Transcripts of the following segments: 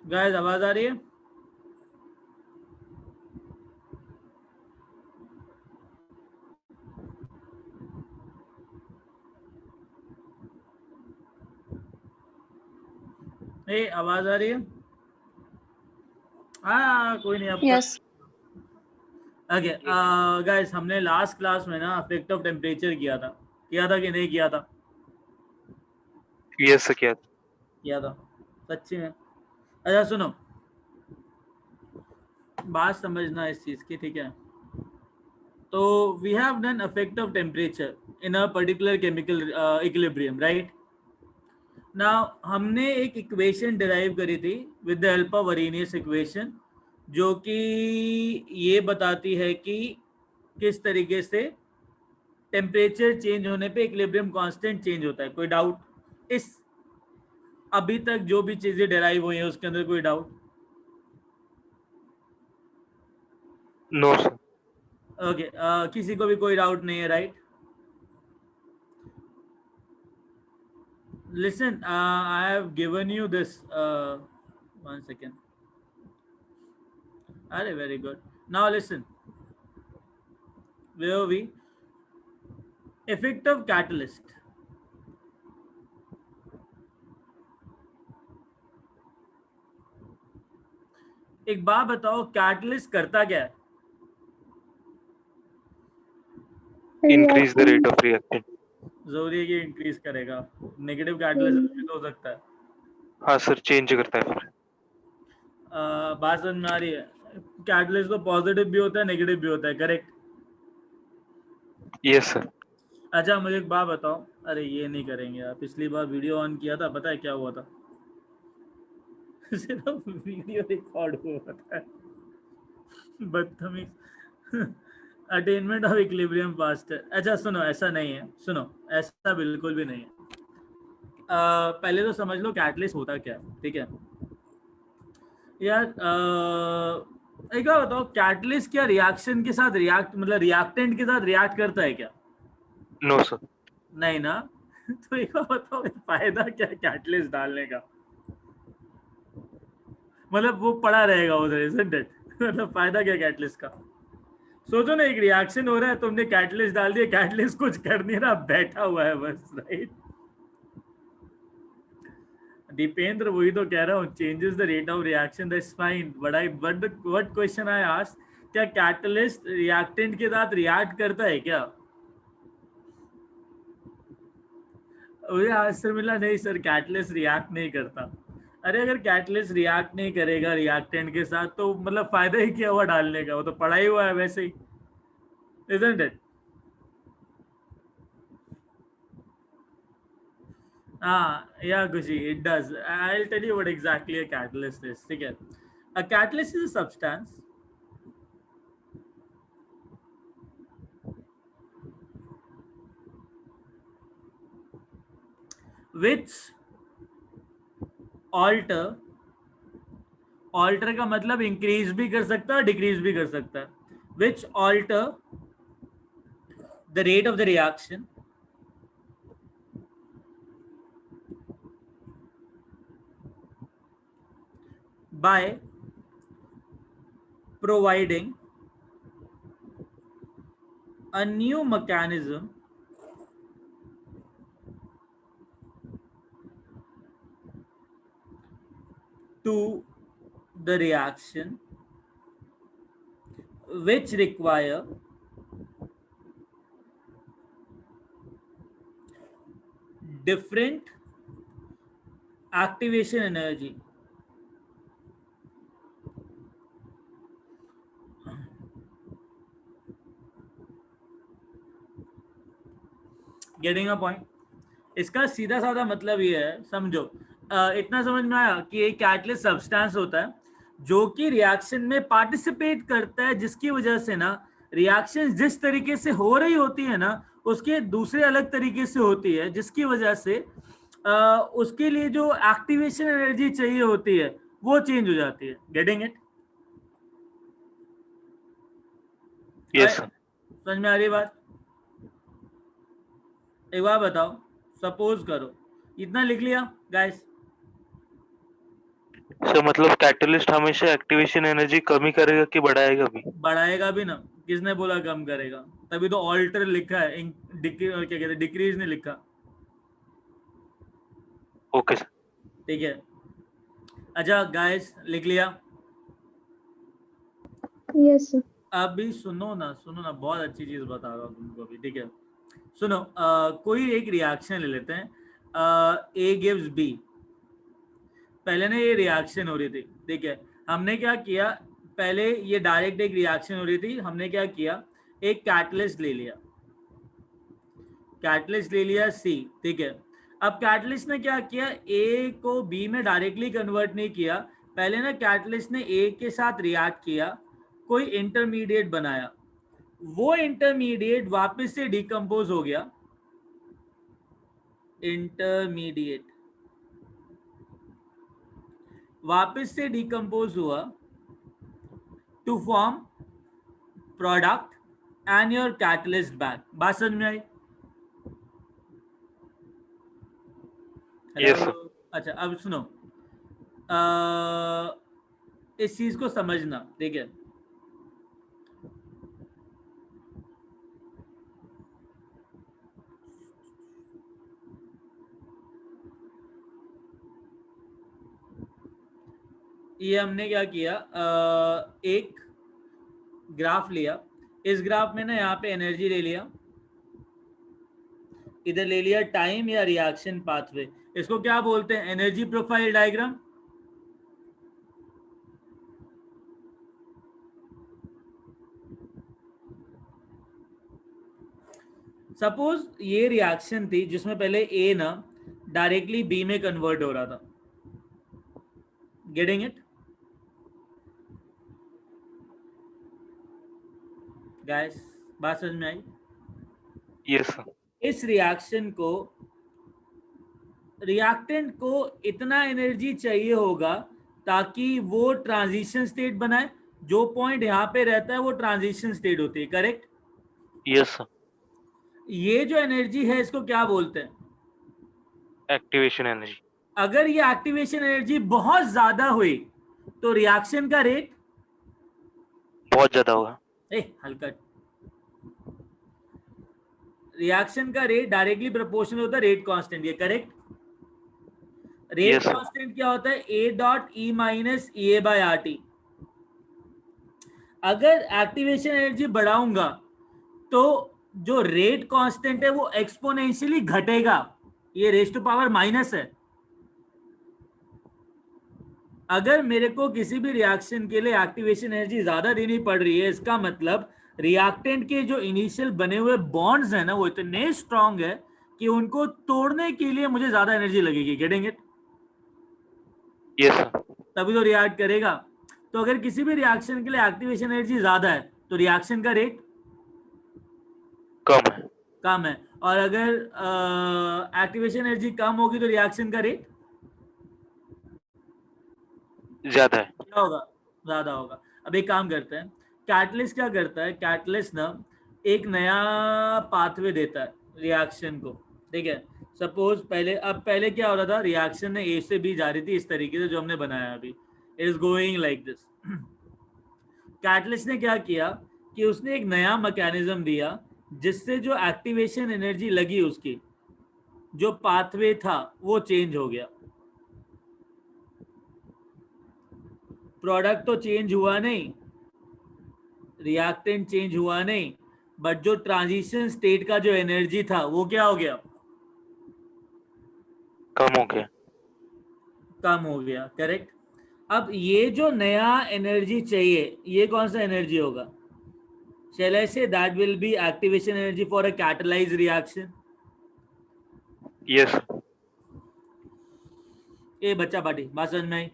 Guys आवाज आ रही है? आवाज आ रही है? हाँ कोई नहीं आपका। Yes. ओके गाइस, हमने लास्ट क्लास में ना इफेक्ट ऑफ टेम्परेचर किया था कि नहीं किया था? यस क्या किया था सच्ची में। अच्छा सुनो, बात समझना इस चीज की, ठीक है? तो we have done effect of temperature in a particular chemical equilibrium, right? Now हमने एक इक्वेशन डिराइव करी थी with the help of Arrhenius equation, जो कि ये बताती है कि किस तरीके से टेम्परेचर चेंज होने पे इक्विलिब्रियम कांस्टेंट चेंज होता है। कोई डाउट इस अभी तक जो भी चीजें डिराइव हुई हैं उसके अंदर? कोई डाउट? नो सर ओके किसी को भी कोई डाउट नहीं है, right? Listen, I have given you this. 1 second. Are very good. Now listen. Where are we? Effect of catalyst. एक बात बताओ, कैटलिस्ट करता क्या है? Increase the rate of reaction. जरूरी है कि इंक्रीज करेगा? नेगेटिव कैटलिस्ट भी तो हो सकता है। हाँ सर, चेंज करता है फिर। बात समझ में आ रही है? कैटलिस्ट तो पॉजिटिव भी होता है, नेगेटिव भी होता है, करेक्ट? Yes sir. अच्छा मुझे एक बात बताओ, अरे ये नहीं करेंगे आप, पिछली बार वीडियो ऑन किया था, पता है क्या हुआ था? सिर्फ वीडियो रिकॉर्ड हुआ था। बदतमीज। Attainment of equilibrium faster. अच्छा सुनो, ऐसा नहीं है, सुनो, ऐसा बिल्कुल भी नहीं है। पहले तो समझ लो कैटलिस्ट होता क्या है, ठीक है यार? एक बार बताओ, कैटलिस्ट क्या रिएक्शन के साथ मतलब रिएक्टेंट के साथ रिएक्ट करता है क्या? No sir. नहीं ना। तो एक बार बताओ, फायदा क्या है कैटलिस्ट डालने का? मतलब वो पड़ा रहेगा उधर, इजंट इट? मतलब फायदा क्या कैटलिस्ट का? सोचो ना, एक रिएक्शन हो रहा है, तुमने कैटलिस्ट डाल दिया, कैटलिस्ट कुछ कर नहीं रहा, बैठा हुआ है बस, राइट? दीपेंद्र, वही तो कह रहा हूँ, changes the rate of reaction, that's fine, what question I asked, क्या कैटलिस्ट रिएक्टेंट के साथ रिएक्ट करता है क्या? मुझे आंसर मिला नहीं सर, कैटलिस्ट रिएक्ट नहीं करता। अरे अगर कैटलिस्ट रिएक्ट नहीं करेगा रिएक्टेंट के साथ तो मतलब फायदा ही क्या हुआ डालने का? वो तो पड़ा ही हुआ है वैसे ही, isn't it? Yeah, Gushi, it does. I'll tell you what exactly a catalyst is. ठीक है? A catalyst is a substance which alter का मतलब इंक्रीज भी कर सकता है, डिक्रीज भी कर सकता है, which alter the rate of the reaction by providing a new mechanism to the reaction which require different activation energy. Getting a point? इसका सीधा साधा मतलब ये है, समझो, इतना समझ में आया कि एक कैटलिस्ट सब्सटेंस होता है जो कि रिएक्शन में पार्टिसिपेट करता है, जिसकी वजह से ना रिएक्शन जिस तरीके से हो रही होती है ना उसके दूसरे अलग तरीके से होती है, जिसकी वजह से उसके लिए जो एक्टिवेशन एनर्जी चाहिए होती है वो चेंज हो जाती है। Getting it? Yes sir. समझ में आ रही बात? एक बार बताओ, सपोज करो, इतना लिख लिया गाइस? अच्छा, मतलब कैटलिस्ट हमेशा एक्टिवेशन एनर्जी कम ही करेगा कि बढ़ाएगा भी? बढ़ाएगा भी ना, किसने बोला कम करेगा? तभी तो ऑल्टर लिखा है, क्या कहते हैं, डिक्रीज नहीं लिखा। Okay sir. ठीक है, अच्छा गाइस लिख लिया? Yes sir. अभी सुनो ना, बहुत अच्छी चीज बता रहा हूँ तुमको अभी, ठीक है? सुनो, कोई एक रिएक्शन ले लेते हैं, ए गिव्स बी। पहले ना ये रिएक्शन हो रही थी, ठीक है? हमने क्या किया, पहले ये डायरेक्ट एक रिएक्शन हो रही थी, हमने क्या किया, एक कैटलिस्ट ले लिया, सी, ठीक है? अब कैटलिस्ट ने क्या किया, ए को बी में डायरेक्टली कन्वर्ट नहीं किया, पहले ना कैटलिस्ट ने ए के साथ रिएक्ट किया, कोई इंटरमीडिएट बनाया, वो इंटरमीडिएट वापस से डिकम्पोज हो गया, इंटरमीडिएट वापस से डिकम्पोज हुआ to form product and your catalyst back. बात समझ में आई? Yes, sir. अच्छा अब सुनो, इस चीज को समझना, ठीक है? ये हमने क्या किया, एक ग्राफ लिया, इस ग्राफ में ना यहाँ पे एनर्जी ले लिया, इधर ले लिया टाइम या रिएक्शन पाथवे, इसको क्या बोलते हैं, एनर्जी प्रोफाइल डायग्राम। सपोज ये रिएक्शन थी जिसमें पहले ए ना डायरेक्टली बी में कन्वर्ट हो रहा था, गेटिंग इट गाइस? बात समझ में आई? Yes, sir. इस रिएक्शन को, रिएक्टेंट को इतना एनर्जी चाहिए होगा ताकि वो ट्रांजिशन स्टेट बनाए, जो पॉइंट यहाँ पे रहता है वो ट्रांजिशन स्टेट होती है, करेक्ट? Yes, sir. ये जो एनर्जी है इसको क्या बोलते हैं? Activation energy. अगर ये एक्टिवेशन एनर्जी बहुत ज्यादा हुई तो रिएक्शन का रेट बहुत ज्यादा होगा। हल्का, रिएक्शन का रेट डायरेक्टली प्रोपोर्शनल होता है रेट कांस्टेंट, ये correct? Rate Yes, sir. Constant क्या होता है, A dot e minus a by R T. अगर एक्टिवेशन एनर्जी बढ़ाऊंगा तो जो रेट कांस्टेंट है वो एक्सपोनेंशियली घटेगा, ये रेज टू पावर माइनस है। अगर मेरे को किसी भी रिएक्शन के लिए एक्टिवेशन एनर्जी ज्यादा देनी पड़ रही है, इसका मतलब रिएक्टेंट के जो इनिशियल बने हुए बॉन्ड्स हैं ना वो इतने स्ट्रांग है कि उनको तोड़ने के लिए मुझे ज्यादा एनर्जी लगेगी, गेटिंग इट? Yes, sir. तभी तो रिएक्ट करेगा। तो अगर किसी भी रिएक्शन के लिए एक्टिवेशन एनर्जी ज्यादा है तो रिएक्शन का रेट कम है। कम है, और अगर एक्टिवेशन एनर्जी कम होगी तो रिएक्शन का रेट ज्यादा है। क्या होगा? ज्यादा होगा। अब एक काम करते हैं, कैटलिस्ट क्या करता है, कैटलिस्ट ना एक नया पाथवे देता है रिएक्शन को, ठीक है? सपोज पहले क्या हो रहा था, रिएक्शन ने ए से बी जा रही थी इस तरीके से जो हमने बनाया अभी, it is going like this. Catalyst ने क्या किया कि उसने एक नया मैकेनिज्म दिया जिससे जो एक्टिवेशन एनर्जी लगी उसकी, जो पाथवे था वो चेंज हो गया। प्रोडक्ट तो चेंज हुआ नहीं, रिएक्टेंट चेंज हुआ नहीं, बट जो ट्रांजिशन स्टेट का जो एनर्जी था वो क्या हो गया, कम हो गया। कम हो गया, करेक्ट? अब ये जो नया एनर्जी चाहिए ये कौन सा एनर्जी होगा? Shall I say that will be activation energy for a catalyzed reaction? Yes, sir. ए बच्चा पार्टी, बात समझ में आई?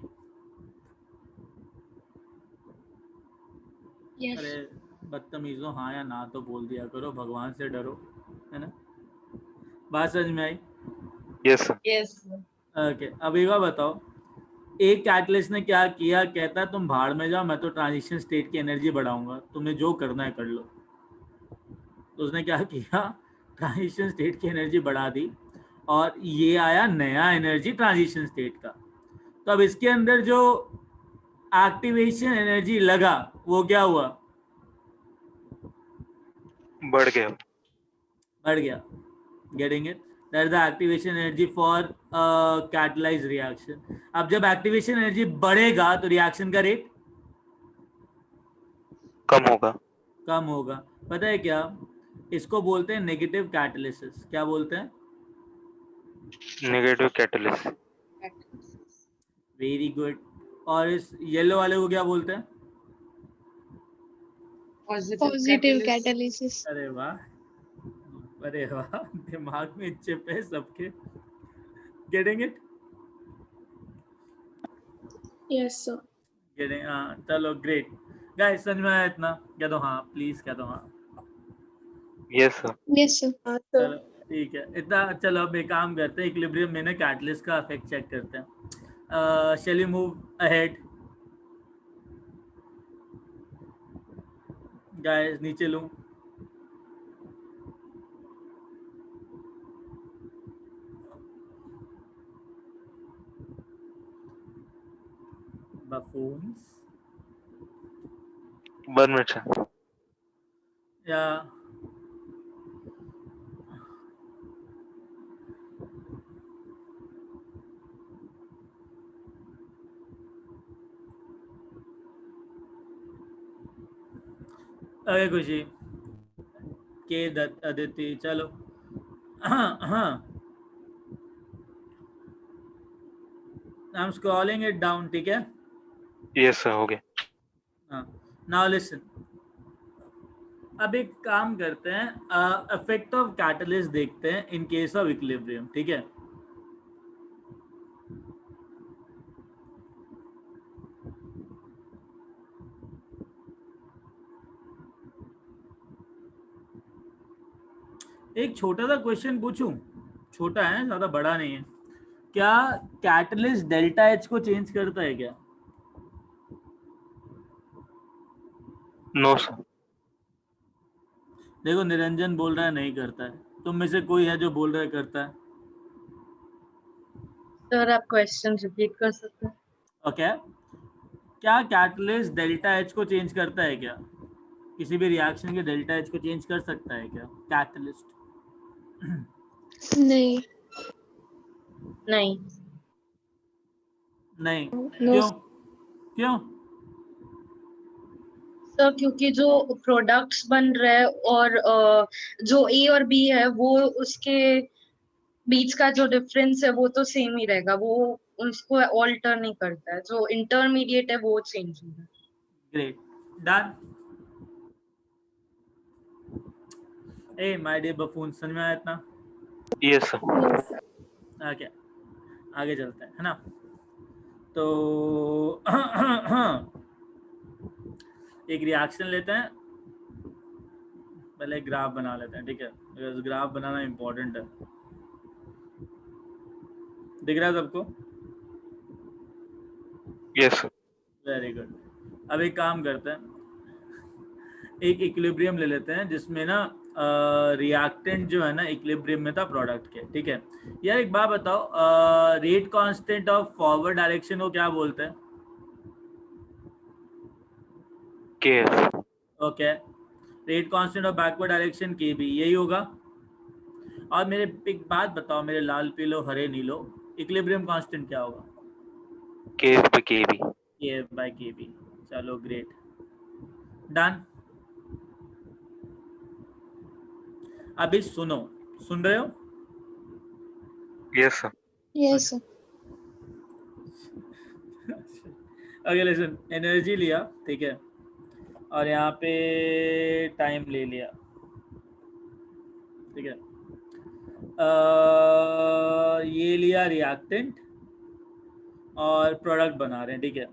यस। अरे बदतमीजों, हाँ या ना तो बोल दिया करो, भगवान से डरो, है ना? बात समझ में आई? Yes, sir. यस। ओके, अब एक बार बताओ, एक कैटलिस्ट ने क्या किया, कहता तुम भाड़ में जाओ, मैं तो ट्रांजिशन स्टेट की एनर्जी बढ़ाऊंगा, तुम्हें जो करना है कर लो। तो उसने क्या किया, ट्रांजिशन स्टेट की एनर्जी बढ़ा दी और ये आया नया एनर्जी ट्रांजिशन स्टेट का। तो अब इसके अंदर जो एक्टिवेशन एनर्जी लगा वो क्या हुआ, बढ़ गया। बढ़ गया। Getting it, that is the activation energy for catalyse reaction. अब जब एक्टिवेशन एनर्जी बढ़ेगा तो रिएक्शन का रेट कम होगा। कम होगा। पता है क्या, इसको बोलते हैं नेगेटिव कैटालिसिस। क्या बोलते हैं? Negative catalyst. Very good. और इस येलो वाले को क्या बोलते हैं? Positive catalysis. अरे वाह, अरे वाह, दिमाग में चिप है सबके। Getting it? Yes sir. Getting, हाँ चलो ग्रेट। गाइस समझ में आया इतना? कह दो हाँ, प्लीज कह दो हाँ। Yes sir. Yes sir. चलो ठीक है इतना। चलो अब एक काम करते हैं, इक्विलिब्रियम में ना कैटलिस्ट का इफेक्ट चेक करते हैं। Shall we move ahead? Guys नीचे लूं? Buffoons one minute sir. या अरे खुशी के दत्त अदिति, चलो हाँ हाँ, I am scrolling it down, ठीक है? यस सर, हो गया। हाँ, नाउ लिसन। अब एक काम करते हैं, इफेक्ट ऑफ कैटलिस्ट देखते हैं इन केस ऑफ इक्विलिब्रियम, ठीक है? एक छोटा सा क्वेश्चन पूछूं, छोटा है, ज्यादा बड़ा नहीं है। क्या कैटलिस्ट डेल्टा एच को चेंज करता है क्या? No sir. देखो निरंजन बोल रहा है नहीं करता है, तुम में से कोई है जो बोल रहा है करता है? सर आप क्वेश्चन रिपीट कर सकते हैं? ओके, क्या कैटलिस्ट डेल्टा एच को चेंज करता है क्या? किसी भी रिएक्शन के डेल्टा एच को चेंज कर सकता है क्या कैटलिस्ट? नहीं। नहीं। नहीं? नो। क्यों? क्यों? सर क्योंकि जो प्रोडक्ट्स बन रहे हैं और जो ए और बी है वो उसके बीच का जो डिफरेंस है वो तो सेम ही रहेगा, वो उसको ऑल्टर नहीं करता है। जो इंटरमीडिएट है वो चेंज होगा। Great, done. A my dear buffoon, समझ में आया इतना? Yes sir. ओके, आगे चलते हैं, है ना? तो एक रिएक्शन लेते हैं, पहले एक ग्राफ बना लेते हैं, ठीक है? बिकॉज ग्राफ बनाना इंपॉर्टेंट है। दिख रहा है सबको? Yes sir. Very good. अब एक काम करते हैं, एक इक्विलिब्रियम ले लेते हैं जिसमें ना रिएक्टेंट जो है ना इक्विलिब्रियम में था प्रोडक्ट के, ठीक है? यार एक बात बताओ, rate constant of forward direction को क्या बोलते हैं? के S. Okay, rate constant of backward direction के बी, यही होगा। और मेरे एक बात बताओ, मेरे लाल पीलो हरे नीलो, इक्विलिब्रियम कांस्टेंट क्या होगा? के एस बाई के बी। के बाई के बी। चलो ग्रेट, डन। अभी सुनो, सुन रहे हो? Yes sir. Yes sir. अगले लिसन, एनर्जी लिया, ठीक है? और यहाँ पे टाइम ले लिया, ठीक है? ये लिया रिएक्टेंट और प्रोडक्ट बना रहे हैं, ठीक है?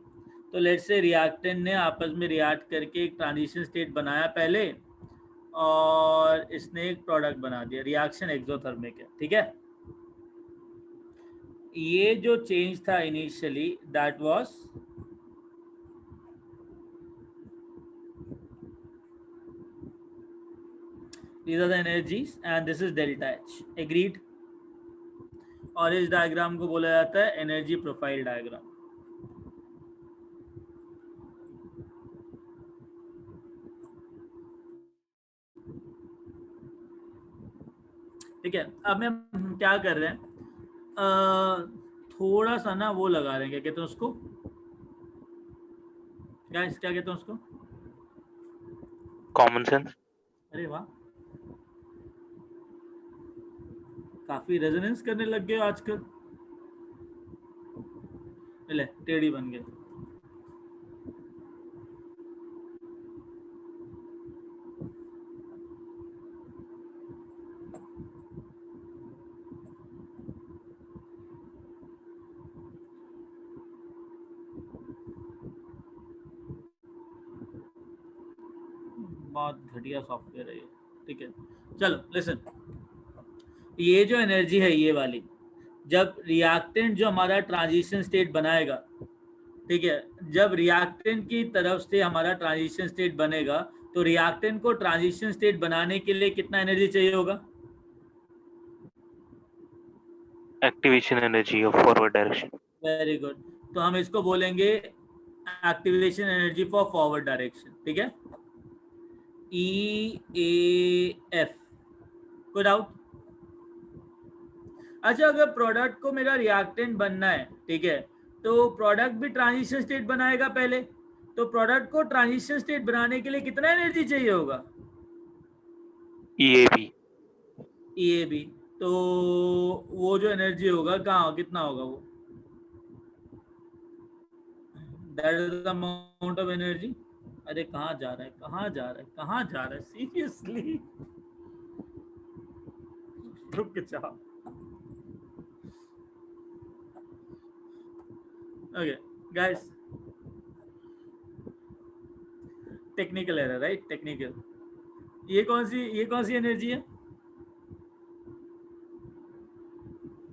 तो लेट्स से रिएक्टेंट ने आपस में रिएक्ट करके एक ट्रांजिशन स्टेट बनाया पहले, और इसने एक प्रोडक्ट बना दिया, रिएक्शन एक्सोथर्मिक है, ठीक है? ये जो चेंज था initially, that was these are the energies and this is delta H, agreed? और इस डायग्राम को बोला जाता है एनर्जी प्रोफाइल डायग्राम, ठीक है, अब मैं क्या कर रहे हैं, थोड़ा सा ना वो लगा रहे हैं, क्या कहते हैं उसको, क्या कहते हैं उसको, कॉमन सेंस। अरे वाह, काफी रेजोनेंस करने लग गए हो आजकल, ले टेढ़ी बन गए। बहुत घटिया सॉफ्टवेयर है ये, ठीक है। चलो लिसन, ये जो एनर्जी है ये वाली, जब रिएक्टेंट जो हमारा ट्रांजिशन स्टेट बनाएगा, ठीक है, जब रिएक्टेंट की तरफ से हमारा ट्रांजिशन स्टेट बनेगा, तो रिएक्टेंट को ट्रांजिशन स्टेट बनाने के लिए कितना एनर्जी चाहिए होगा? Activation energy of forward direction. Very good, तो हम इसको बोलेंगे activation energy for forward direction, ठीक है, EAF। कोई डाउट? अच्छा, अगर प्रोडक्ट को मेरा रिएक्टेंट बनना है, ठीक है, तो प्रोडक्ट भी ट्रांजिशन स्टेट बनाएगा पहले, तो प्रोडक्ट को ट्रांजिशन स्टेट बनाने के लिए कितना एनर्जी चाहिए होगा? EAB। तो वो जो एनर्जी होगा कहाँ, कितना होगा वो? That is the amount of energy. अरे कहाँ जा रहा है, कहाँ जा रहा है, कहाँ जा रहा है, सीरियसली रुक जा। Okay guys, technical error, right, technical. ये कौन सी एनर्जी है?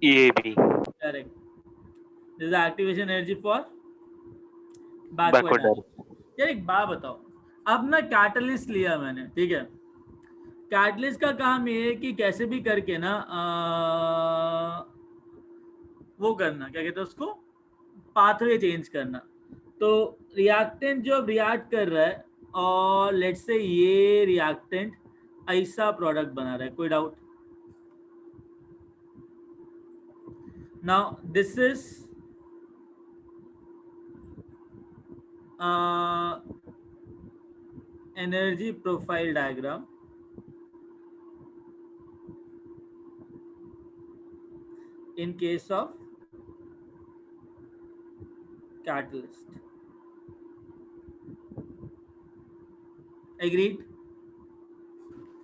EAB। Correct, this is activation energy for backward backward. Direction. यार एक बात बताओ, अब ना कैटलिस्ट लिया मैंने, ठीक है, कैटलिस्ट का काम ये है कि कैसे भी करके ना वो करना, क्या कहते हैं उसको, पाथवे चेंज करना। तो रिएक्टेंट जो रिएक्ट कर रहा है, और लेट्स से ये रिएक्टेंट ऐसा प्रोडक्ट बना रहा है, कोई doubt? Now this is energy profile diagram in case of catalyst. Agreed?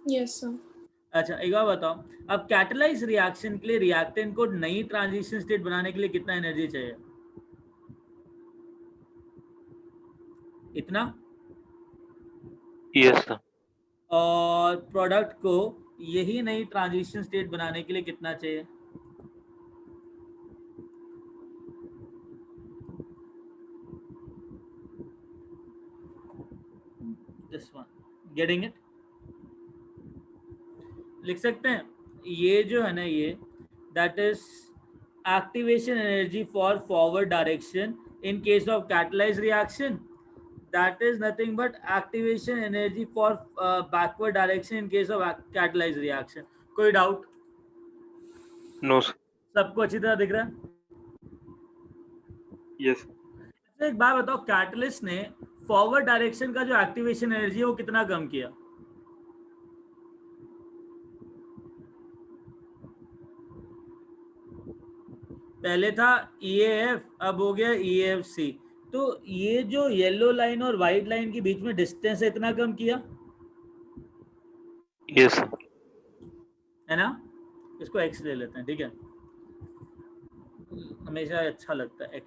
Yes, sir. अच्छा एक बार बताओ, अब कैटलाइज रिएक्शन के लिए रिएक्टेंट को नई ट्रांजिशन स्टेट बनाने के लिए कितना एनर्जी चाहिए? इतना। Yes sir. और प्रोडक्ट को यही नई ट्रांजिशन स्टेट बनाने के लिए कितना चाहिए? This one, getting it? लिख सकते हैं ये जो है ना, ये that is activation energy for forward direction in case of catalyse reaction, that is nothing but activation energy for backward direction in case of catalyzed reaction. कोई डाउट? No sir. सबको अच्छी तरह दिख रहा है? यस। अच्छा एक बात बताओ, कैटलिस्ट ने फॉरवर्ड डायरेक्शन का जो एक्टिवेशन एनर्जी है वो कितना कम किया? पहले था EAF, अब हो गया EAFC। तो ये जो येलो लाइन और व्हाइट लाइन के बीच में डिस्टेंस है, इतना कम किया यस है ना? इसको x ले लेते हैं, ठीक है, हमेशा अच्छा लगता है x।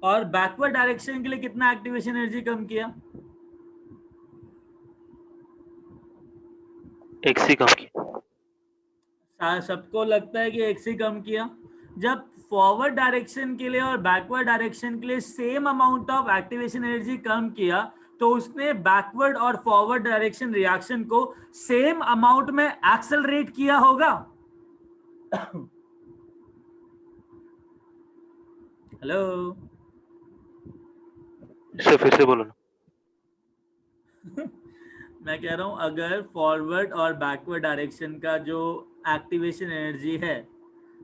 और बैकवर्ड डायरेक्शन के लिए कितना एक्टिवेशन एनर्जी कम किया? एक्स ही कम किया। सबको लगता है कि x ही कम किया। जब फॉरवर्ड डायरेक्शन के लिए और बैकवर्ड डायरेक्शन के लिए same amount of activation energy कम किया, तो उसने बैकवर्ड और फॉरवर्ड डायरेक्शन रिएक्शन को सेम अमाउंट में एक्सेलरेट किया होगा। हेलो सर फिर से बोलो ना। मैं कह रहा हूँ अगर फॉरवर्ड और बैकवर्ड डायरेक्शन का जो एक्टिवेशन एनर्जी है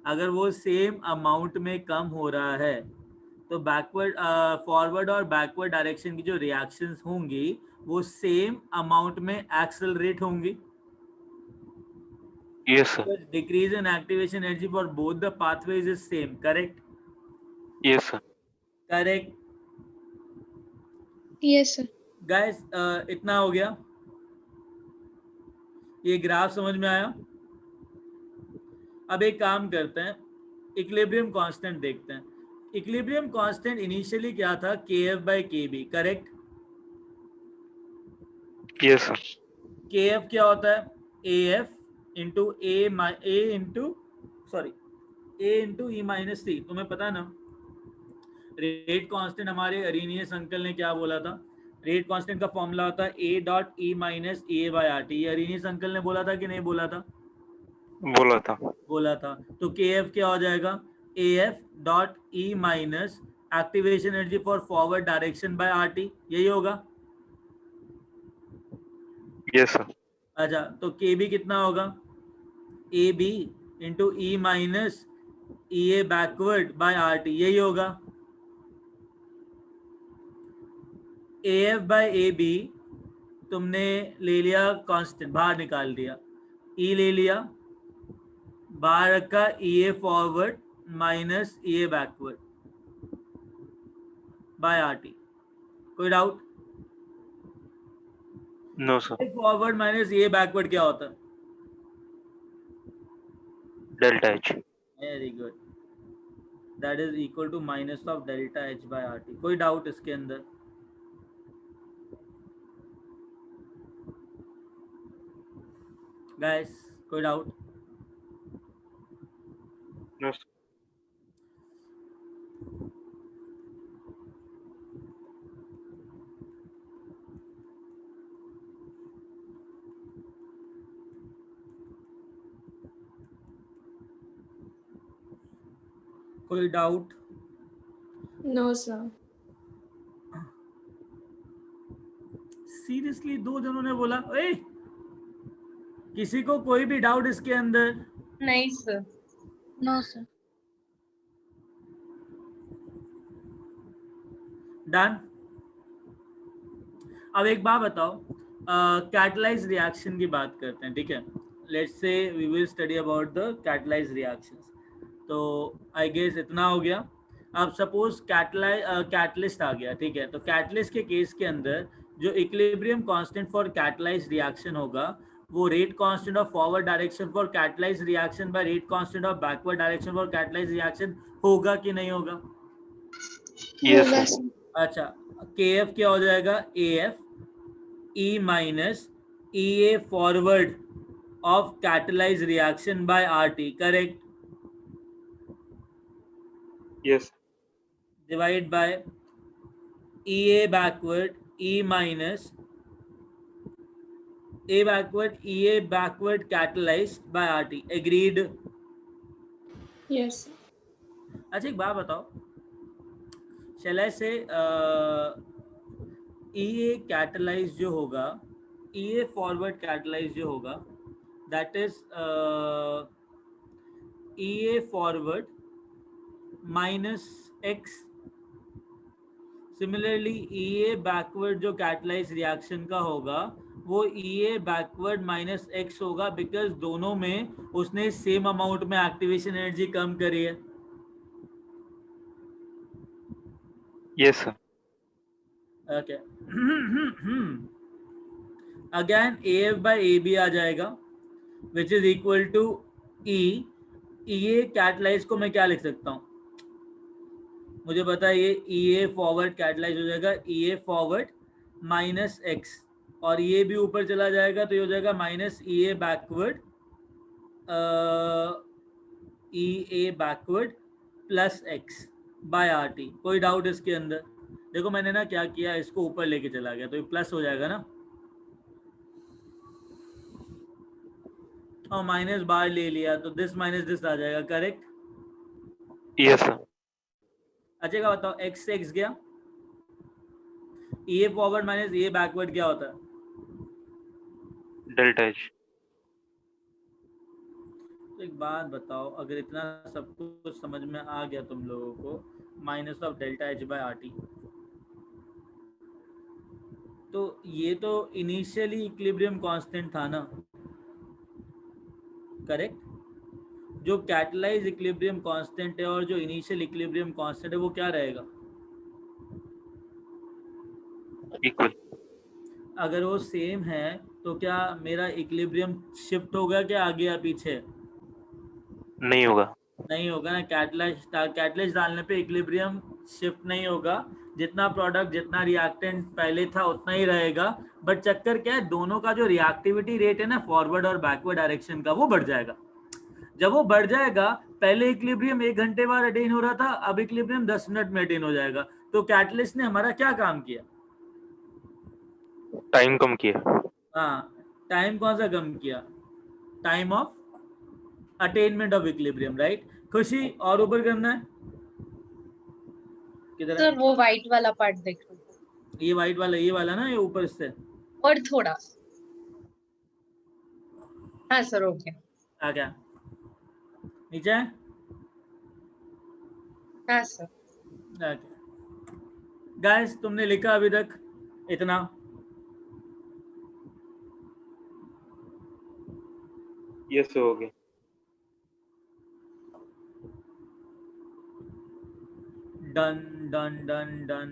अगर वो सेम अमाउंट में कम हो रहा है तो बैकवर्ड फॉरवर्ड और बैकवर्ड डायरेक्शन की जो रिएक्शंस होंगी वो सेम अमाउंट में एक्सेलरेट होंगी. Yes, sir. Decrease in activation energy for both the pathways is same, correct? Yes, sir. Correct. Yes, sir. Guys, इतना हो गया. ये ग्राफ समझ में आया. अब एक काम करते हैं, इक्विलिब्रियम कांस्टेंट देखते हैं. इक्विलिब्रियम कांस्टेंट इनिशियली क्या था? KF/KB, correct? Yes, sir. KF क्या होता है? AF into A into E minus C. तुम्हें पता ना रेट कांस्टेंट हमारे अरीनियस अंकल ने क्या बोला था? रेट कांस्टेंट का फॉर्मूला होता है A dot E minus A/RT. ये अरीनियस अंकल ने बोला था कि नहीं बोला था? बोला था. तो KF क्या हो जाएगा? AF dot E minus activation energy for forward direction by RT. यही होगा. Yes, sir. अच्छा, तो KB कितना होगा? AB इंटू E माइनस EA बैकवर्ड बाय RT. यही होगा. AF बाय AB तुमने ले लिया कांस्टेंट, बाहर निकाल दिया. E ले लिया, बाहर रखा EA forward minus EA backward by RT. कोई doubt? No, sir. Forward minus EA backward क्या होता है? Delta H. Very good. That is equal to minus of delta H by RT. कोई डाउट इसके अंदर? गाइस, कोई डाउट? No, sir. कोई doubt? No, sir. Seriously दो जनों ने बोला. ए, किसी को कोई भी डाउट इसके अंदर? नहीं सर. No, sir. डन. अब एक बात बताओ, कैटलाइज रिएक्शन की बात करते हैं, ठीक है? Let's say we will study about the catalyse reactions. तो आई गेस इतना हो गया. अब सपोज कैटलिस्ट आ गया, ठीक है? तो कैटलिस्ट के केस के अंदर जो equilibrium constant for catalyse reaction होगा वो rate constant of forward direction for catalyse reaction by rate constant of backward direction for catalyse reaction होगा कि नहीं होगा? Yes, होगा, sir. sir. अच्छा, KF क्या हो जाएगा? AF E माइनस EA forward of catalyse reaction by RT, correct? Yes. Divide by EA backward E minus A backward EA backward catalysed by RT. Agreed? Yes, sir. अच्छा, एक बात बताओ, शैल आई से EA कैटलाइज जो होगा, EA फॉरवर्ड कैटलाइज जो होगा, that is EA forward minus X. Similarly EA backward जो कैटलाइज रिएक्शन का होगा वो EA बैकवर्ड माइनस X होगा, बिकॉज दोनों में उसने सेम अमाउंट में एक्टिवेशन एनर्जी कम करी है. Yes, sir. Okay. Again AF by AB आ जाएगा which is equal to E. EA catalyse को मैं क्या लिख सकता हूँ? मुझे पता है ये EA फॉरवर्ड कैटलाइज हो जाएगा EA फॉरवर्ड माइनस X, और ये भी ऊपर चला जाएगा तो ये हो जाएगा minus EA backward EA backward plus X by RT. कोई डाउट इसके अंदर? देखो मैंने ना क्या किया, इसको ऊपर लेके चला गया तो ये प्लस हो जाएगा ना, और माइनस बाहर ले लिया तो दिस माइनस दिस आ जाएगा, करेक्ट? Yes, sir. अच्छा का बताओ, X से X गया, EA forward minus EA backward क्या होता है? Delta H. तो एक बात बताओ, अगर इतना सब कुछ समझ में आ गया तुम लोगों को, minus of delta H by R T, तो ये तो इनिशियली इक्विलिब्रियम कांस्टेंट था ना, करेक्ट? जो कैटलाइज इक्विलिब्रियम कांस्टेंट है और जो इनिशियल इक्विलिब्रियम कांस्टेंट है वो क्या रहेगा? इक्वल। अगर वो सेम है तो क्या मेरा इक्विलिब्रियम शिफ्ट होगा क्या आगे या पीछे? नहीं होगा। नहीं होगा ना। कैटलाइज डालने पे इक्विलिब्रियम शिफ्ट नहीं होगा, जितना प्रोडक्ट जितना रिएक्टेंट पहले था उतना ही रहेगा। बट चक्कर क्या है, दोनों का जो रिएक्टिविटी रेट है ना फॉरवर्ड और बैकवर्ड डायरेक्शन का, वो बढ़ जाएगा। जब वो बढ़ जाएगा, पहले इक्विलिब्रियम 1 घंटे बाद अटेन हो रहा था, अब इक्विलिब्रियम 10 मिनट में अटेन हो जाएगा। तो कैटलिस्ट ने हमारा क्या काम किया? टाइम कम किया। हाँ, टाइम कौन सा कम किया? Time of attainment of equilibrium, right? खुशी और ऊपर करना है किधर है? सर वो व्हाइट वाला पार्ट देख लो ये वाइट वाला, ये वाला ना, ये ऊपर से और थोड़ा। हाँ सर ओके। आ गया नीचे। हाँ सर। गाइस तुमने लिखा अभी तक इतना? यस हो गया। Done done done done.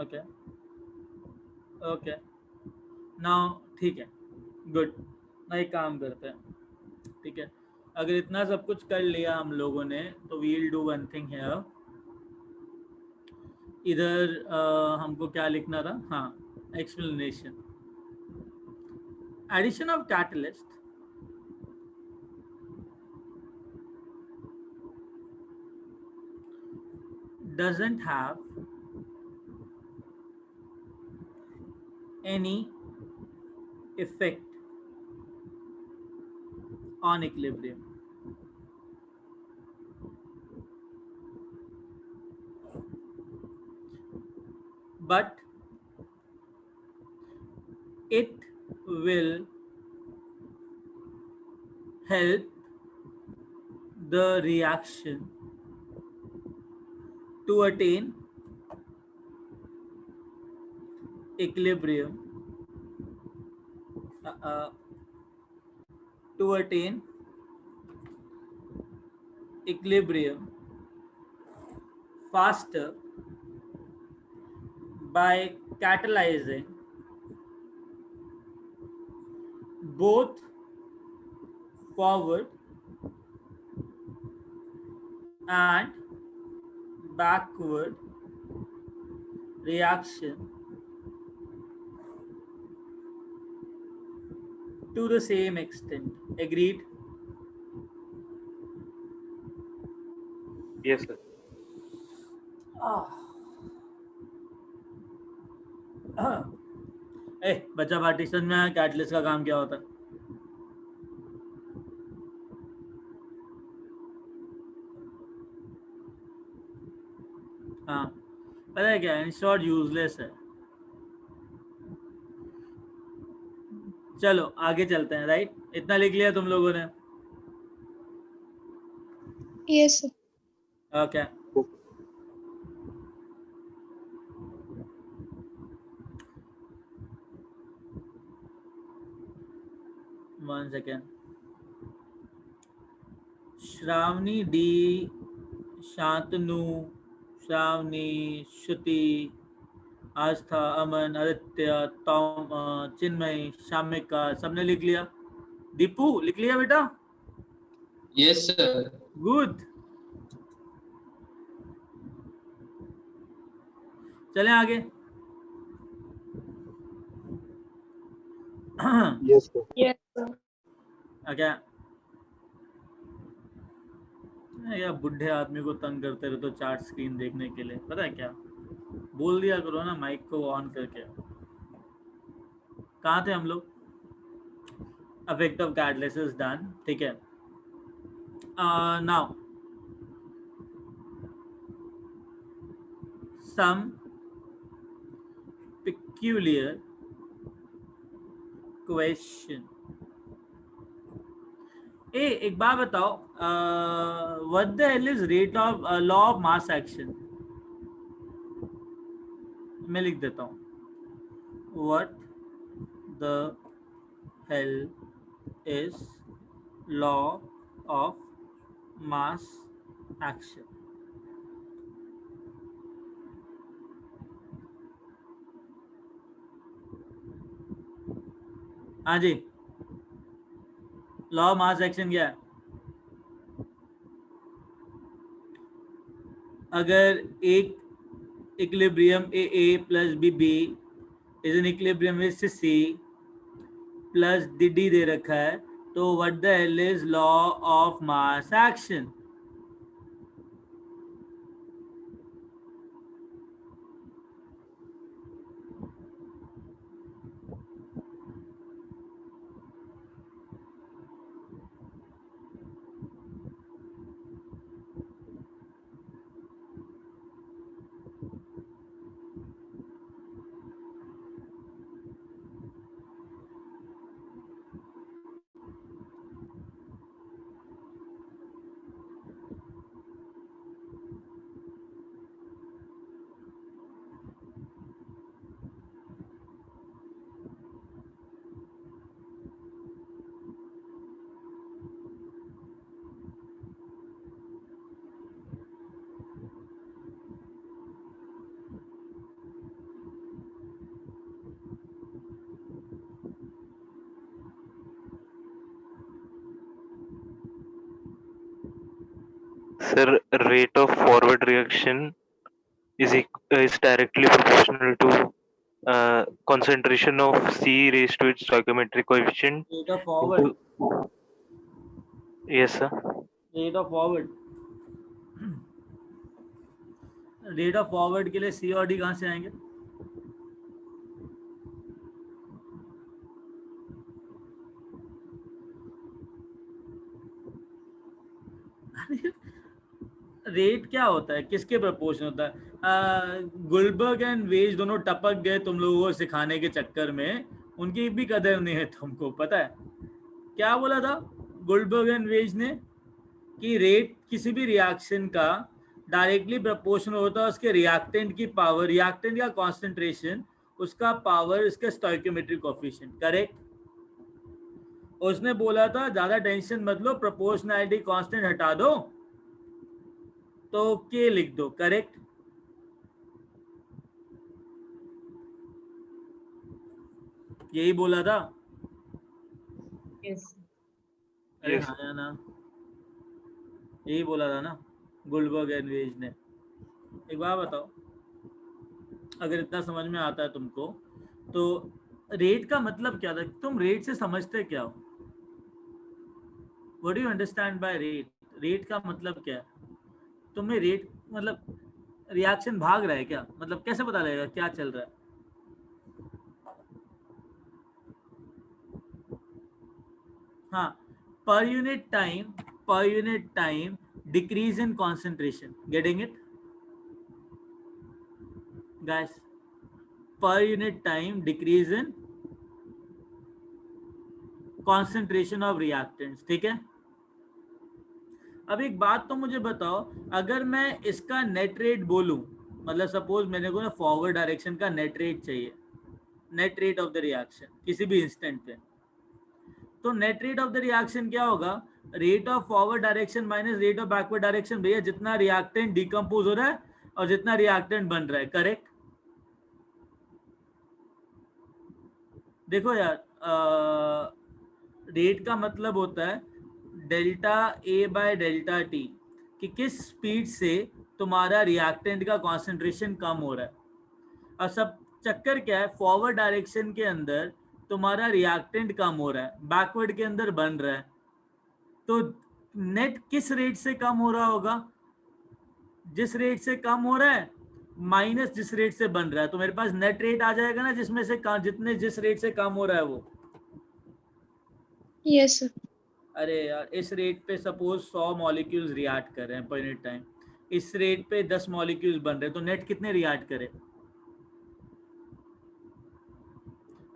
Okay okay, now ठीक है, गुड। ना एक काम करते हैं, ठीक है? अगर इतना सब कुछ कर लिया हम लोगों ने तो we'll do one thing here. इधर हमको क्या लिखना था? हाँ, explanation. Addition of catalyst doesn't have any effect on equilibrium. But it will help the reaction to attain equilibrium, to attain equilibrium faster by catalyzing both forward and backward reaction to the same extent. Agreed? Yes sir. बच्चा partition में catalyst का काम क्या होता है? हाँ, पता है क्या? इन शॉर्ट यूजलेस है। चलो आगे चलते हैं, राइट? इतना लिख लिया तुम लोगों ने? Yes, sir. Okay. One second. Shravani D, Shantanu, Shravani, Shruti, Aastha, Aman, Aditya, Tom, Chinmay, Shamika, सबने लिख लिया? दीपू लिख लिया बेटा? Yes sir. गुड। चलें आगे। Yes sir. Yes, sir. क्या या बुढ़े आदमी को तंग करते रहे तो चार्ट स्क्रीन देखने के लिए, पता है क्या? बोल दिया करो ना माइक को ऑन करके। कहाँ थे हम लोग? अफेक्ट ऑफ कैटलिस्ट डन, ठीक है। Now some peculiar question. एक बात बताओ, what the hell is rate of law of mass action? मैं लिख देता हूँ, what the hell is law of mass action? हाँ जी, लॉ ऑफ मास एक्शन क्या है? अगर एक equilibrium a plus b is an equilibrium with c plus d दे रखा है, तो what the hell is law of mass action? Sir, rate of forward reaction is directly proportional to concentration of C raised to its stoichiometric coefficient. Rate of forward, Yes, sir. Rate of forward, rate of forward के लिए सी और D कहाँ से आएंगे? Rate क्या होता है, किसके प्रपोर्शन होता है? गुलबर्ग एंड वेज दोनों टपक गए तुम लोगों को सिखाने के चक्कर में, उनकी भी कदर नहीं है तुमको पता है? क्या बोला था गुलबर्ग एंड वेज ने कि रेट किसी भी रिएक्शन का डायरेक्टली प्रोपोर्शनल होता है उसके रिएक्टेंट की पावर, रिएक्टेंट का कॉन्सेंट्रेशन, उसका पावर, इसका स्टोइकियोमेट्रिक कोएफिशिएंट, करेक्ट? उसने बोला था ज्यादा टेंशन मत लो, प्रोपोर्शनैलिटी कांस्टेंट हटा दो तो के लिख दो, करेक्ट? यही बोला था। Yes. अरे Yes. हाँ या ना, यही बोला था ना गुलबर्ग एंड वेज ने। एक बात बताओ, अगर इतना समझ में आता है तुमको, तो रेट का मतलब क्या था? तुम रेट से समझते क्या हो? What do you understand by rate? Rate का मतलब क्या है? तुम्हें रेट मतलब रिएक्शन भाग रहा है क्या? मतलब कैसे पता लगेगा क्या चल रहा है? हाँ, per unit time decrease in concentration, getting it guys? Per unit time decrease in concentration of reactants, ठीक है? अब एक बात तो मुझे बताओ, अगर मैं इसका नेट रेट बोलूं, मतलब सपोज मेरे को ना फॉरवर्ड डायरेक्शन का नेट रेट चाहिए, net rate of the reaction किसी भी इंस्टेंट पे, तो net rate of the reaction क्या होगा? Rate of forward direction minus rate of backward direction, भैया जितना रिएक्टेंट डिकम्पोज हो रहा है और जितना रिएक्टेंट बन रहा है, करेक्ट? देखो यार, रेट का मतलब होता है delta A by delta T, कि किस स्पीड से तुम्हारा रिएक्टेंट का कॉन्सेंट्रेशन कम हो रहा है। और सब चक्कर क्या है, फॉरवर्ड डायरेक्शन के अंदर तुम्हारा रिएक्टेंट कम हो रहा है, बैकवर्ड के अंदर बन रहा है, तो नेट किस रेट से कम हो रहा होगा? जिस रेट से कम हो रहा है माइनस जिस रेट से बन रहा है, तो मेरे पास नेट रेट आ जाएगा ना, जिसमें से जिस रेट से कम हो रहा है वो। Yes, sir. अरे यार, इस रेट पे सपोज 100 मॉलिक्यूल्स रिएक्ट कर रहे हैं पर यूनिट टाइम, इस रेट पे 10 मॉलिक्यूल्स बन रहे, तो नेट कितने रिएक्ट करे?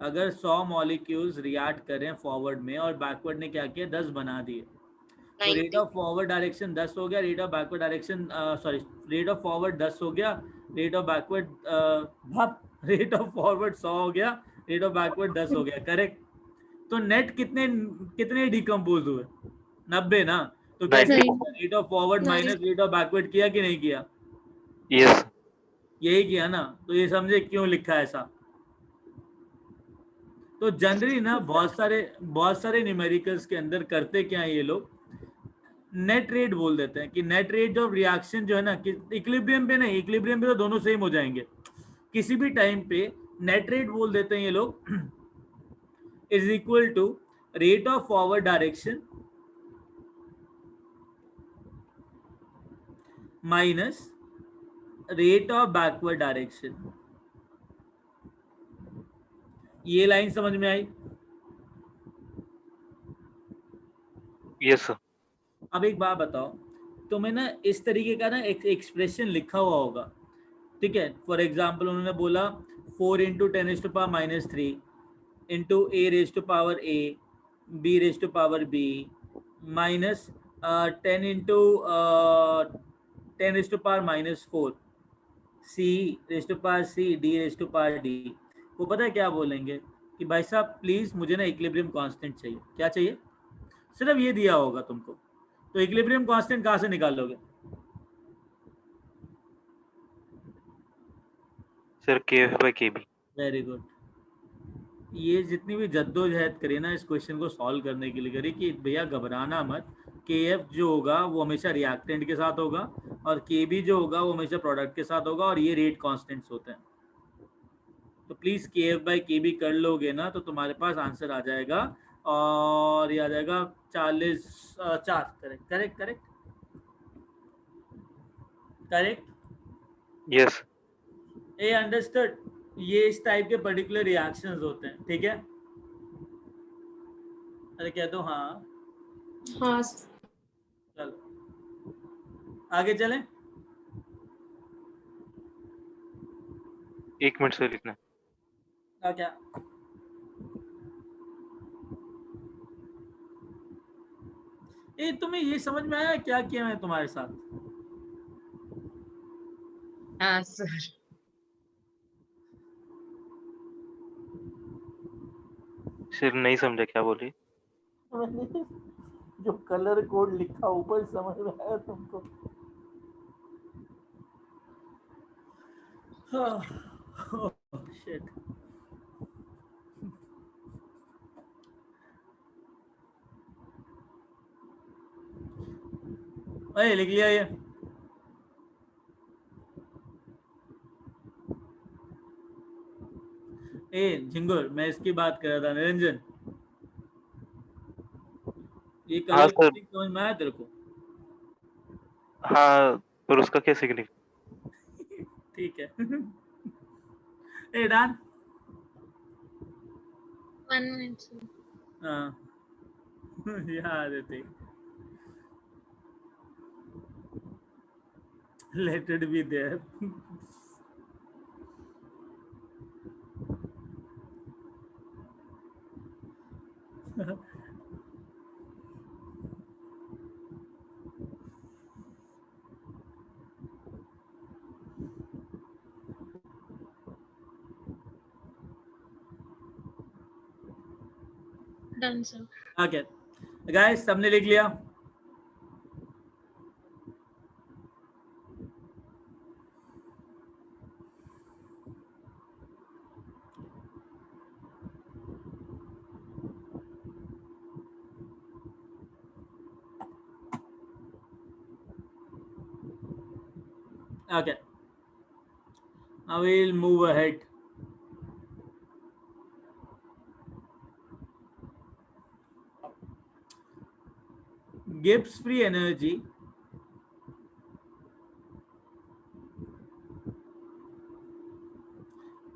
अगर 100 मॉलिक्यूल्स रिएक्ट करें फॉरवर्ड में और बैकवर्ड ने क्या किया, 10 बना दिए, तो रेट ऑफ फॉरवर्ड डायरेक्शन 10 हो गया, rate of backward direction sorry, rate of forward 10 हो गया, rate of backward rate of forward 100 हो गया, रेट ऑफ बैकवर्ड 10 हो गया, करेक्ट? तो नेट कितने कितने डिकम्पोज हुए? 90 ना? तो कैसे नहीं। रेट ऑफ फॉरवर्ड नहीं। माइनस रेट ऑफ बैकवर्ड किया कि नहीं किया? Yes. यही किया ना? तो ये समझे क्यों लिखा है ऐसा? तो जनरली ना बहुत सारे न्यूमेरिकल्स के अंदर करते क्या है ये लोग, नेट रेट बोल देते हैं कि नेट रेट ऑफ रिएक्शन जो है ना, कि इक्विलिब्रियम पे नहीं, इक्विलिब्रियम पे तो दोनों सेम हो जाएंगे, किसी भी टाइम पे नेट रेट बोल देते हैं ये लोग is equal to rate of forward direction minus rate of backward direction. ये लाइन समझ में आई? Yes, sir. अब एक बात बताओ, तुम्हें ना इस तरीके का ना एक एक्सप्रेशन लिखा हुआ होगा, ठीक है? फॉर एग्जाम्पल उन्होंने बोला 4 into 10⁻³ into a⁻a b⁻b minus 10 into 10⁻⁻4 c⁻c d⁻d। वो पता है क्या बोलेंगे कि भाई साहब प्लीज मुझे ना इक्विलिब्रियम कांस्टेंट चाहिए। क्या चाहिए? सिर्फ ये दिया होगा तुमको, तो इक्विलिब्रियम कांस्टेंट कहाँ से निकालोगे? Sir, KF/KB. Very good. ये जितनी भी जद्दोजहद करी ना इस क्वेश्चन को सॉल्व करने के लिए करी कि भैया घबराना मत, KF जो होगा वो हमेशा रिएक्टेंट के साथ होगा और KB जो होगा वो हमेशा प्रोडक्ट के साथ होगा, और ये रेट कांस्टेंट्स होते हैं। तो प्लीज KF/KB कर लोगे ना तो तुम्हारे पास आंसर आ जाएगा, और ये आ जाएगा 4 correct correct correct correct. Yes. ए अंडरस्टूड? ये इस टाइप के पर्टिकुलर रिएक्शंस होते हैं, ठीक है? अरे कह दो हाँ। हाँ। चलो आगे चलें। 1 मिनट से लिखना. क्या ए तुम्हें ये समझ में आया क्या किया मैं तुम्हारे साथ? हाँ सर। Sir, नहीं समझा क्या बोली. जो कलर कोड लिखा ऊपर समझ में आया तुमको? शिट। अरे लिख लिया ये? ए झिंगुर, मैं इसकी बात कर रहा था, निरंजन। ये हाँ कलर सर. समझ में आया तेरे को? हाँ, पर उसका क्या सिग्निफिकेंस? ठीक है। ए डान। 1 minute, sir. हाँ याद है थे। Let it be there. Done, sir. Okay, guys, सबने लिख लिया? Okay, I will move ahead. Gibbs free energy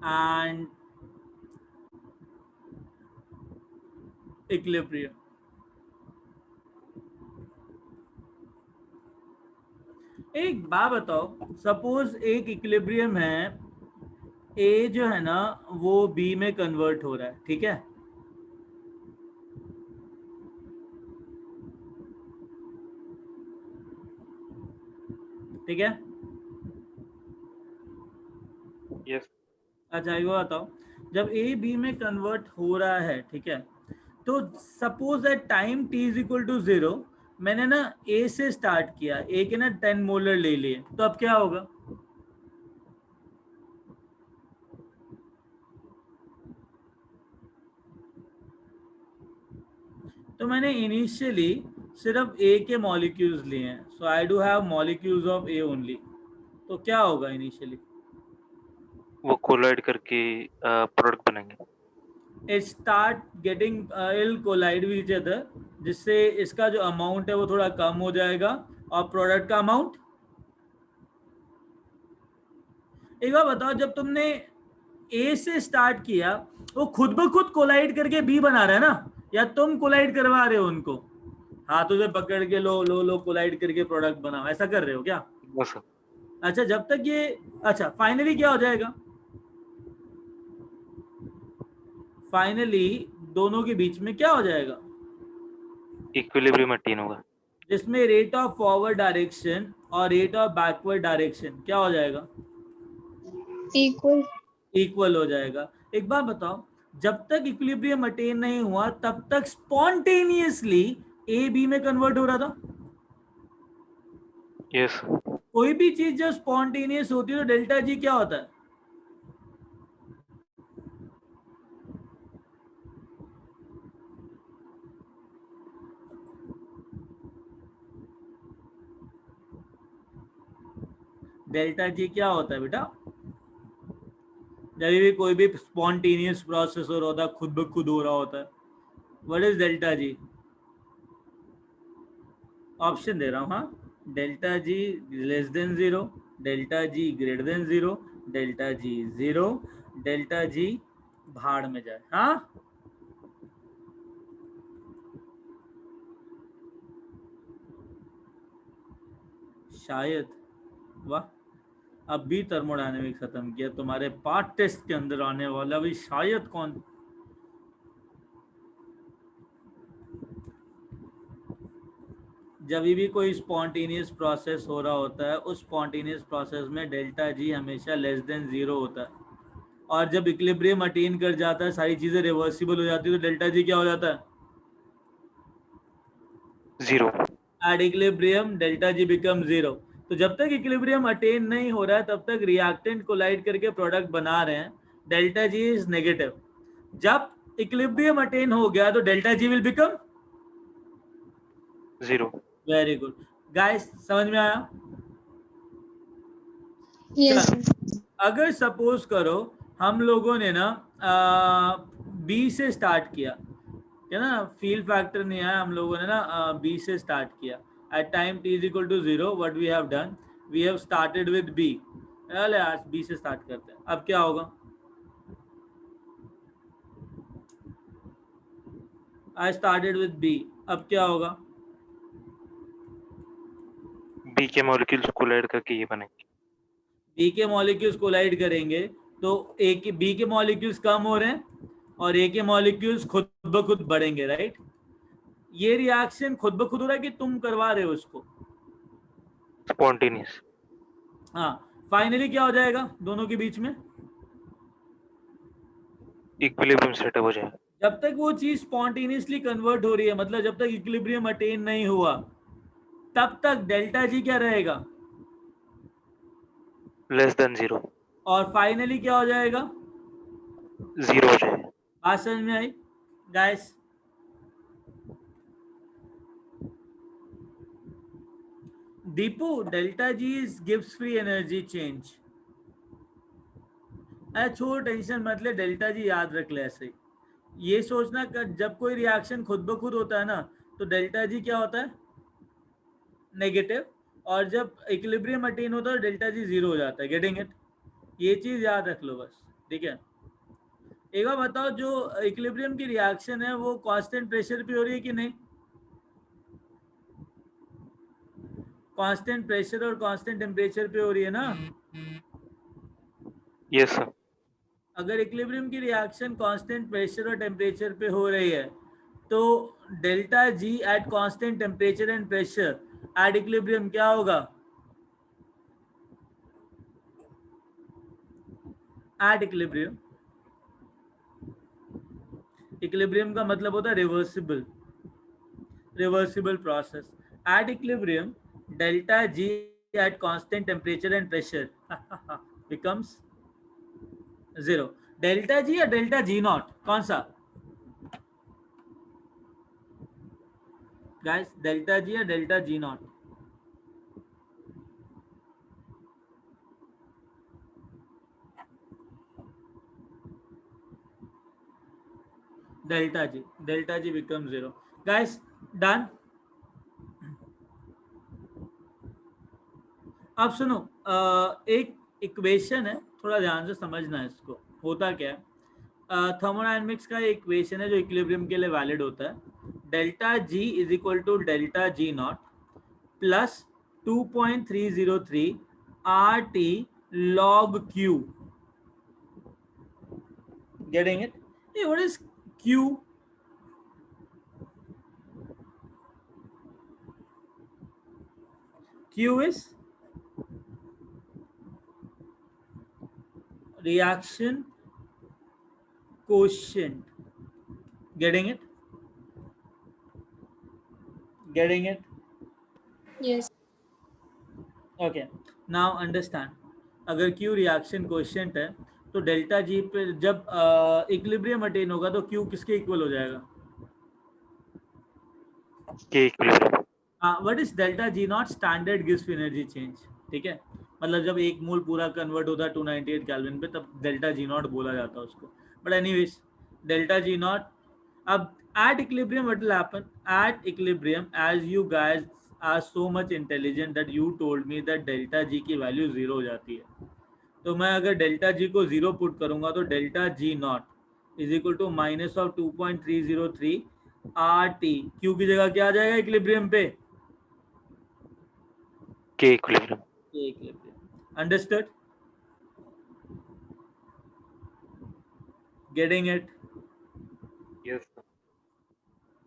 and equilibrium. एक बात बताओ, सपोज एक इक्विलिब्रियम है, ए जो है ना वो बी में कन्वर्ट हो रहा है, ठीक है? ठीक है, Yes. अच्छा एक बात बताओ, जब ए बी में कन्वर्ट हो रहा है, ठीक है, तो suppose that time t is equal to 0, मैंने ना ए से स्टार्ट किया, ए के ना 10 मोलर ले लिए, तो अब क्या होगा? तो मैंने इनिशियली सिर्फ ए के मॉलिक्यूल्स लिए हैं, so I do have molecules of a only, तो क्या होगा इनिशियली? वो कोलाइड करके प्रोडक्ट बनेंगे. It start getting ill collide with each other, जिससे इसका जो अमाउंट है वो थोड़ा कम हो जाएगा और प्रोडक्ट का अमाउंट। एक बार बताओ, जब तुमने ए से स्टार्ट किया वो खुद ब खुद कोलाइड करके बी बना रहा है ना, या तुम कोलाइड करवा रहे हो उनको, हाथों से पकड़ के लो लो लो कोलाइड करके प्रोडक्ट बनाओ, ऐसा कर रहे हो क्या? बस अच्छा, जब तक ये, अच्छा फाइनली क्या हो जाएगा? फाइनली दोनों के बीच में क्या हो जाएगा? इक्विलिब्रियम अटेन होगा. जिसमें रेट ऑफ फॉरवर्ड डायरेक्शन और रेट ऑफ बैकवर्ड डायरेक्शन क्या हो जाएगा? इक्वल। इक्वल हो जाएगा। एक बात बताओ, जब तक इक्विलिब्रियम अटेन नहीं हुआ तब तक स्पॉन्टेनियसली ए बी में कन्वर्ट हो रहा था। यस. कोई भी चीज जब स्पॉन्टेनियस होती है तो डेल्टा जी क्या होता है? डेल्टा जी क्या होता है बेटा? जब भी कोई भी स्पॉन्टेनियस प्रोसेसर होता है, खुद ब खुद हो रहा होता है, what is delta G? Option दे रहा हूँ, हाँ, delta G less than 0, delta G greater than 0, delta G 0, delta G भाड़ में जाए। हाँ, शायद, वाह, अब भी थर्मोडायनेमिक्स खत्म किया, तुम्हारे पार्ट टेस्ट के अंदर आने वाला भी शायद कौन? जब भी कोई स्पॉन्टेनियस प्रोसेस हो रहा होता है, उस स्पॉन्टेनियस प्रोसेस में डेल्टा जी हमेशा लेस देन 0 होता है, और जब इक्विलिब्रियम अटेन कर जाता है, सारी चीजें रिवर्सिबल हो जाती है, तो डेल्टा जी क्या हो जाता है? 0. At equilibrium delta G become 0। तो जब तक इक्विलिब्रियम अटेन नहीं हो रहा है तब तक रिएक्टेंट कोलाइड करके प्रोडक्ट बना रहे हैं, डेल्टा जी इज नेगेटिव। जब इक्विलिब्रियम अटेन हो गया तो delta ji will become 0. Very good guys, समझ में आया? यस चलो, अगर सपोज करो हम लोगों ने ना बी से स्टार्ट किया, क्या ना, फील फैक्टर नहीं आया, हम लोगों ने ना बी से स्टार्ट किया, at time t is equal to 0, what we have done, we have started with B. चले आज बी से स्टार्ट करते हैं, अब क्या होगा? आई स्टार्टेड विद बी, अब क्या होगा? बी के मॉलिक्यूल्स कोलाइड करके ये बनेंगे. बी के मॉलिक्यूल्स कोलाइड करेंगे तो ए के बी के मॉलिक्यूल्स कम हो रहे हैं और ए के मॉलिक्यूल्स खुद ब खुद बढ़ेंगे, राइट? ये रिएक्शन खुद ब खुद हो रहा है कि तुम करवा रहे हो उसको? स्पॉन्टेनियस. हाँ, फाइनली क्या हो जाएगा दोनों के बीच में? इक्विलिब्रियम सेटअप हो जाएगा. जब तक वो चीज स्पॉन्टेनियसली कन्वर्ट हो रही है, मतलब जब तक इक्विलिब्रियम अटेन नहीं हुआ, तब तक डेल्टा जी क्या रहेगा? Less than 0. और फाइनली क्या हो जाएगा? 0 हो जाएगा. बात समझ में आई guys? Deepu, delta G gives free energy change. अरे छोड़, टेंशन मत ले, डेल्टा जी याद रख ले। ऐसे ये सोचना कि जब कोई रिएक्शन खुद ब खुद होता है ना तो डेल्टा जी क्या होता है? नेगेटिव, और जब इक्विलिब्रियम अटेन होता है डेल्टा जी 0 हो जाता है। Getting it? ये चीज याद रख लो बस, ठीक है? एक बार बताओ, जो इक्विलिब्रियम की रिएक्शन है वो कांस्टेंट प्रेशर पे हो रही है कि नहीं? कांस्टेंट प्रेशर और कांस्टेंट टेम्परेचर पे हो रही है ना? Yes, sir. अगर इक्विलिब्रियम की रिएक्शन कांस्टेंट प्रेशर और टेम्परेचर पे हो रही है तो delta ji at constant temperature and pressure at equilibrium क्या होगा? एट इक्विलिब्रियम, इक्विलिब्रियम का मतलब होता है reversible process. At equilibrium delta G at constant temperature and pressure becomes 0. Delta जी या डेल्टा जी नॉट, कौन सा गाइस? डेल्टा जी या delta G not? Delta G become 0. Guys done. अब सुनो, एक इक्वेशन है, थोड़ा ध्यान से समझना है इसको. होता क्या है, थर्मोडायनेमिक्स का इक्वेशन है जो इक्विलिब्रियम के लिए वैलिड होता है. Delta G is equal to delta G naught plus 2.303 R T log Q. Getting it? Hey, what is Q? Q is reaction quotient. Getting it? Getting it? Yes. Okay. Now understand. अगर Q reaction coefficient है तो delta जी पे जब equilibrium attain होगा तो Q किसके equal हो जाएगा? K equilibrium. What is delta G not? Standard gives energy change. ठीक है, मतलब जब एक मोल पूरा कन्वर्ट होता है 298 केल्विन पे तब डेल्टा जी नॉट बोला जाता है उसको. But anyways delta G not. अब at equilibrium what will happen? At equilibrium as you guys are so much intelligent that you told me that delta G की वैल्यू 0 हो जाती है. तो मैं अगर डेल्टा जी को 0 पुट करूंगा तो delta G naught is equal to minus of 2.303 R T. Q की जगह क्या आ जाएगा इक्विलिब्रियम पे? K equilibrium. Understood? Getting it? Yes, sir.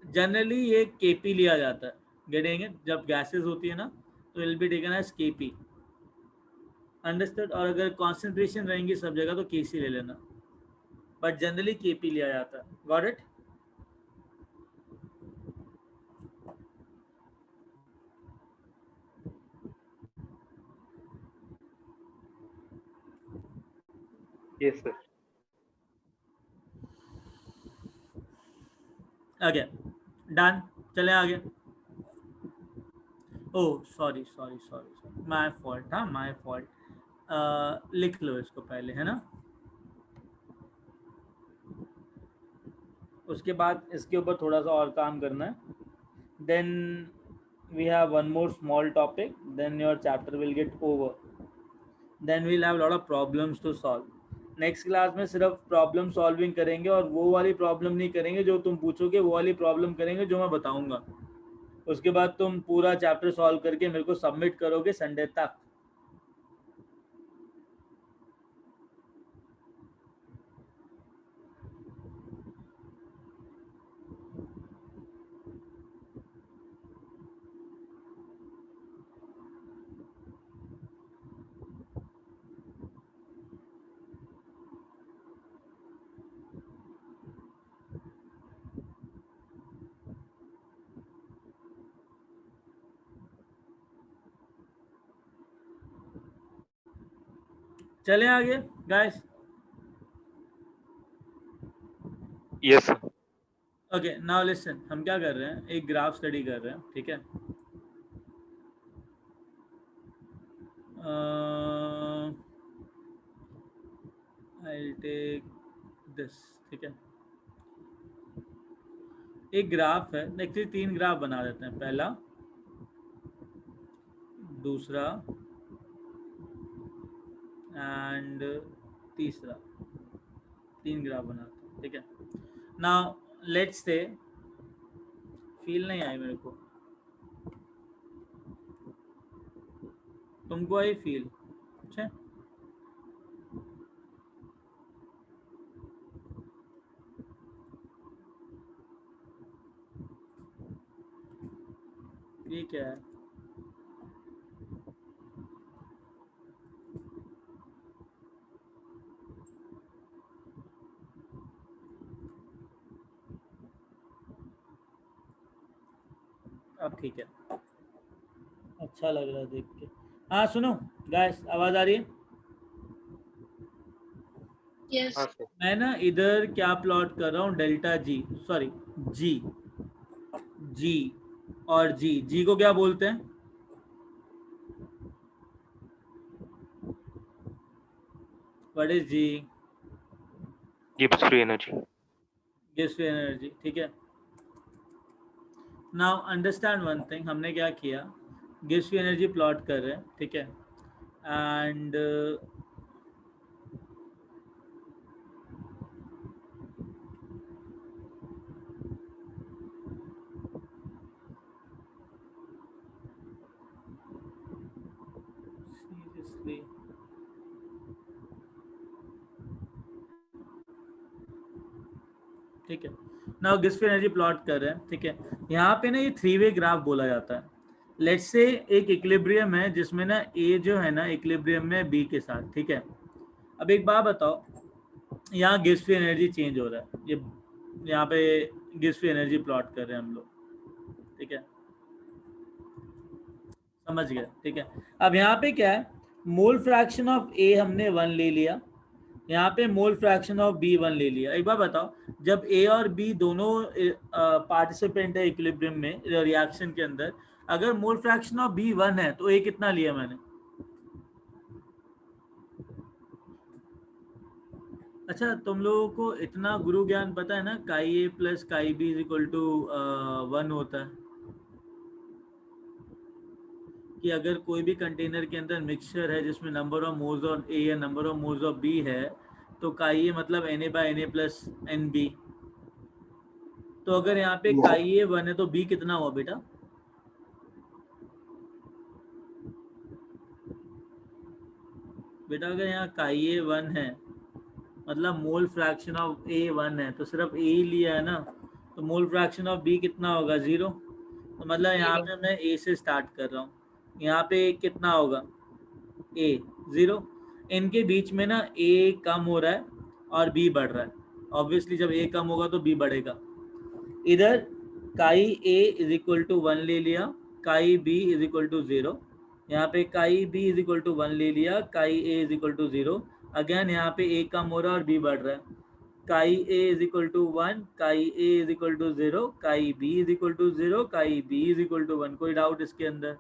Generally ये केपी लिया जाता है. Getting it? जब गैसेस होती है ना तो will be taken as KP. Understood? और अगर कॉन्सेंट्रेशन रहेंगी सब जगह तो केसी ले लेना, बट जनरली केपी लिया जाता है. Got it? Yes, sir. Okay done. चले आगे. Oh sorry, my fault. हाँ माय फॉल्ट. लिख लो इसको पहले, है ना? उसके बाद इसके ऊपर थोड़ा सा और काम करना है. Then we have one more small topic, then your chapter will get over. Then we'll have lot of problems to solve. Next class में सिर्फ प्रॉब्लम सॉल्विंग करेंगे और वो वाली प्रॉब्लम नहीं करेंगे जो तुम पूछोगे, वो वाली प्रॉब्लम करेंगे जो मैं बताऊंगा. उसके बाद तुम पूरा चैप्टर सॉल्व करके मेरे को सबमिट करोगे संडे तक. चले आगे guys. Yes, sir. Okay now listen, हम क्या कर रहे हैं, एक ग्राफ स्टडी कर रहे हैं. ठीक है, आई टेक दिस. ठीक है, एक ग्राफ है. एक्चुअली 3 ग्राफ बना देते हैं. पहला, दूसरा एंड तीसरा. 3 ग्राफ बनाते हैं. ठीक है, नाउ लेट्स से फील नहीं आई मेरे को. तुमको आई फील? अच्छा, ये क्या है? अब ठीक है, अच्छा लग रहा है देख के। हाँ सुनो गाइस, आवाज आ रही है? यस हाँ सर। मैं ना इधर क्या प्लॉट कर रहा हूँ, डेल्टा जी, सॉरी जी, जी और जी को क्या बोलते हैं? What is G? Gibbs free energy. गिव्स फ्री एनर्जी, ठीक है। नाउ अंडरस्टैंड वन थिंग, हमने क्या किया, गिव्स फ्री एनर्जी प्लॉट कर रहे हैं, ठीक है, एंड सीरियसली ठीक है। Now gives free energy plot कर रहे हैं, ठीक है। यहाँ पे ना ये 3-वे ग्राफ बोला जाता है। लेट्स से एक इक्विलिब्रियम है जिसमें ना ए जो है ना इक्विलिब्रियम में बी के साथ, ठीक है। अब एक बात बताओ, यहाँ गिव्स फ्री एनर्जी चेंज हो रहा है, ये यहाँ पे गिव्स फ्री एनर्जी प्लॉट कर रहे हैं हम लोग, ठीक है, समझ गए, ठीक है। अब यहाँ पे क्या है, मोल फ्रैक्शन ऑफ ए हमने 1 ले लिया, यहाँ पे मोल फ्रैक्शन ऑफ बी 1 ले लिया। एक बार बताओ, जब ए और बी दोनों पार्टिसिपेंट है इक्विलिब्रियम में रिएक्शन के अंदर, अगर मोल फ्रैक्शन ऑफ बी 1 है तो ए कितना लिया मैंने? अच्छा, तुम लोगों को इतना गुरु ज्ञान पता है ना, chi A plus chi B is equal to 1 होता है, कि अगर कोई भी कंटेनर के अंदर मिक्सचर है जिसमें number of moles of A या number of moles of B है, तो काई ए मतलब Na by Na plus NB। तो अगर यहाँ पे काई ए 1 है तो बी कितना हुआ बेटा? बेटा अगर यहाँ काई ए 1 है मतलब मोल फ्रैक्शन ऑफ ए 1 है, तो सिर्फ ए ही लिया है ना, तो मोल फ्रैक्शन ऑफ बी कितना होगा? 0। तो मतलब यहाँ पे मैं ए से स्टार्ट कर रहा हूँ, यहाँ पे कितना होगा? ए 0। इनके बीच में ना ए कम हो रहा है और बी बढ़ रहा है, ऑब्वियसली जब ए कम होगा तो बी बढ़ेगा। इधर काई ए इज इक्वल टू 1 ले लिया, काई बी इज इक्वल टू 0, यहाँ पे काई बी इज इक्वल टू 1 ले लिया, काई ए इज इक्वल टू 0, अगेन यहाँ पे ए कम हो रहा है और बी बढ़ रहा है, काई ए इज इक्वल टू 1, काई ए इज इक्वल टू 0, काई बी इज इक्वल टू 0, काई बी इज इक्वल टू 1। कोई डाउट इसके अंदर?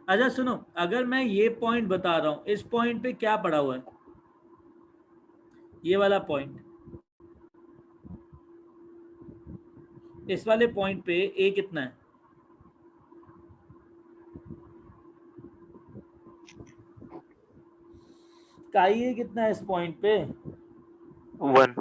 अच्छा सुनो, अगर मैं ये पॉइंट बता रहा हूँ, इस पॉइंट पे क्या पड़ा हुआ है? ये वाला पॉइंट, इस वाले पॉइंट पे ए कितना है? काई ए कितना है इस पॉइंट पे? 1।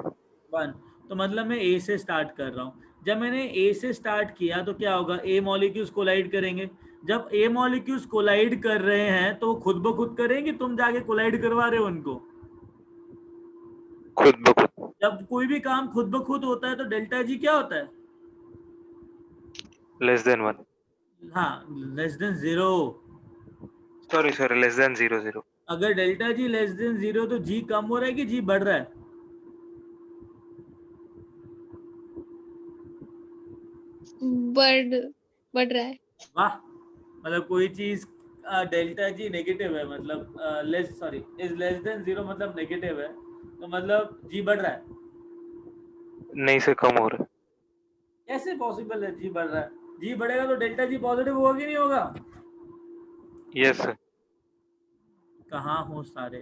1। तो मतलब मैं ए से स्टार्ट कर रहा हूँ। जब मैंने ए से स्टार्ट किया तो क्या होगा? ए मॉलिक्यूल्स कोलाइड करेंगे। जब ए मॉलिक्यूल्स कोलाइड कर रहे हैं तो खुद ब खुद करेंगे, तुम जाके कोलाइड करवा रहे हो उनको? खुद ब खुद। जब कोई भी काम खुद ब खुद होता है तो डेल्टा जी क्या होता है? Less than 1। हाँ, less than 0। Sorry less than 0। अगर डेल्टा जी लेस देन 0 तो जी कम हो रहा है कि जी बढ़ रहा है? बढ़ रहा है। वाह, मतलब कोई चीज डेल्टा जी नेगेटिव है, मतलब less sorry is less than 0 मतलब नेगेटिव है, तो मतलब जी बढ़ रहा है। नहीं से कम हो रहा है। कैसे पॉसिबल है जी बढ़ रहा है? जी बढ़ेगा तो डेल्टा जी पॉजिटिव होगा कि नहीं होगा? Yes sir. कहाँ हो सारे?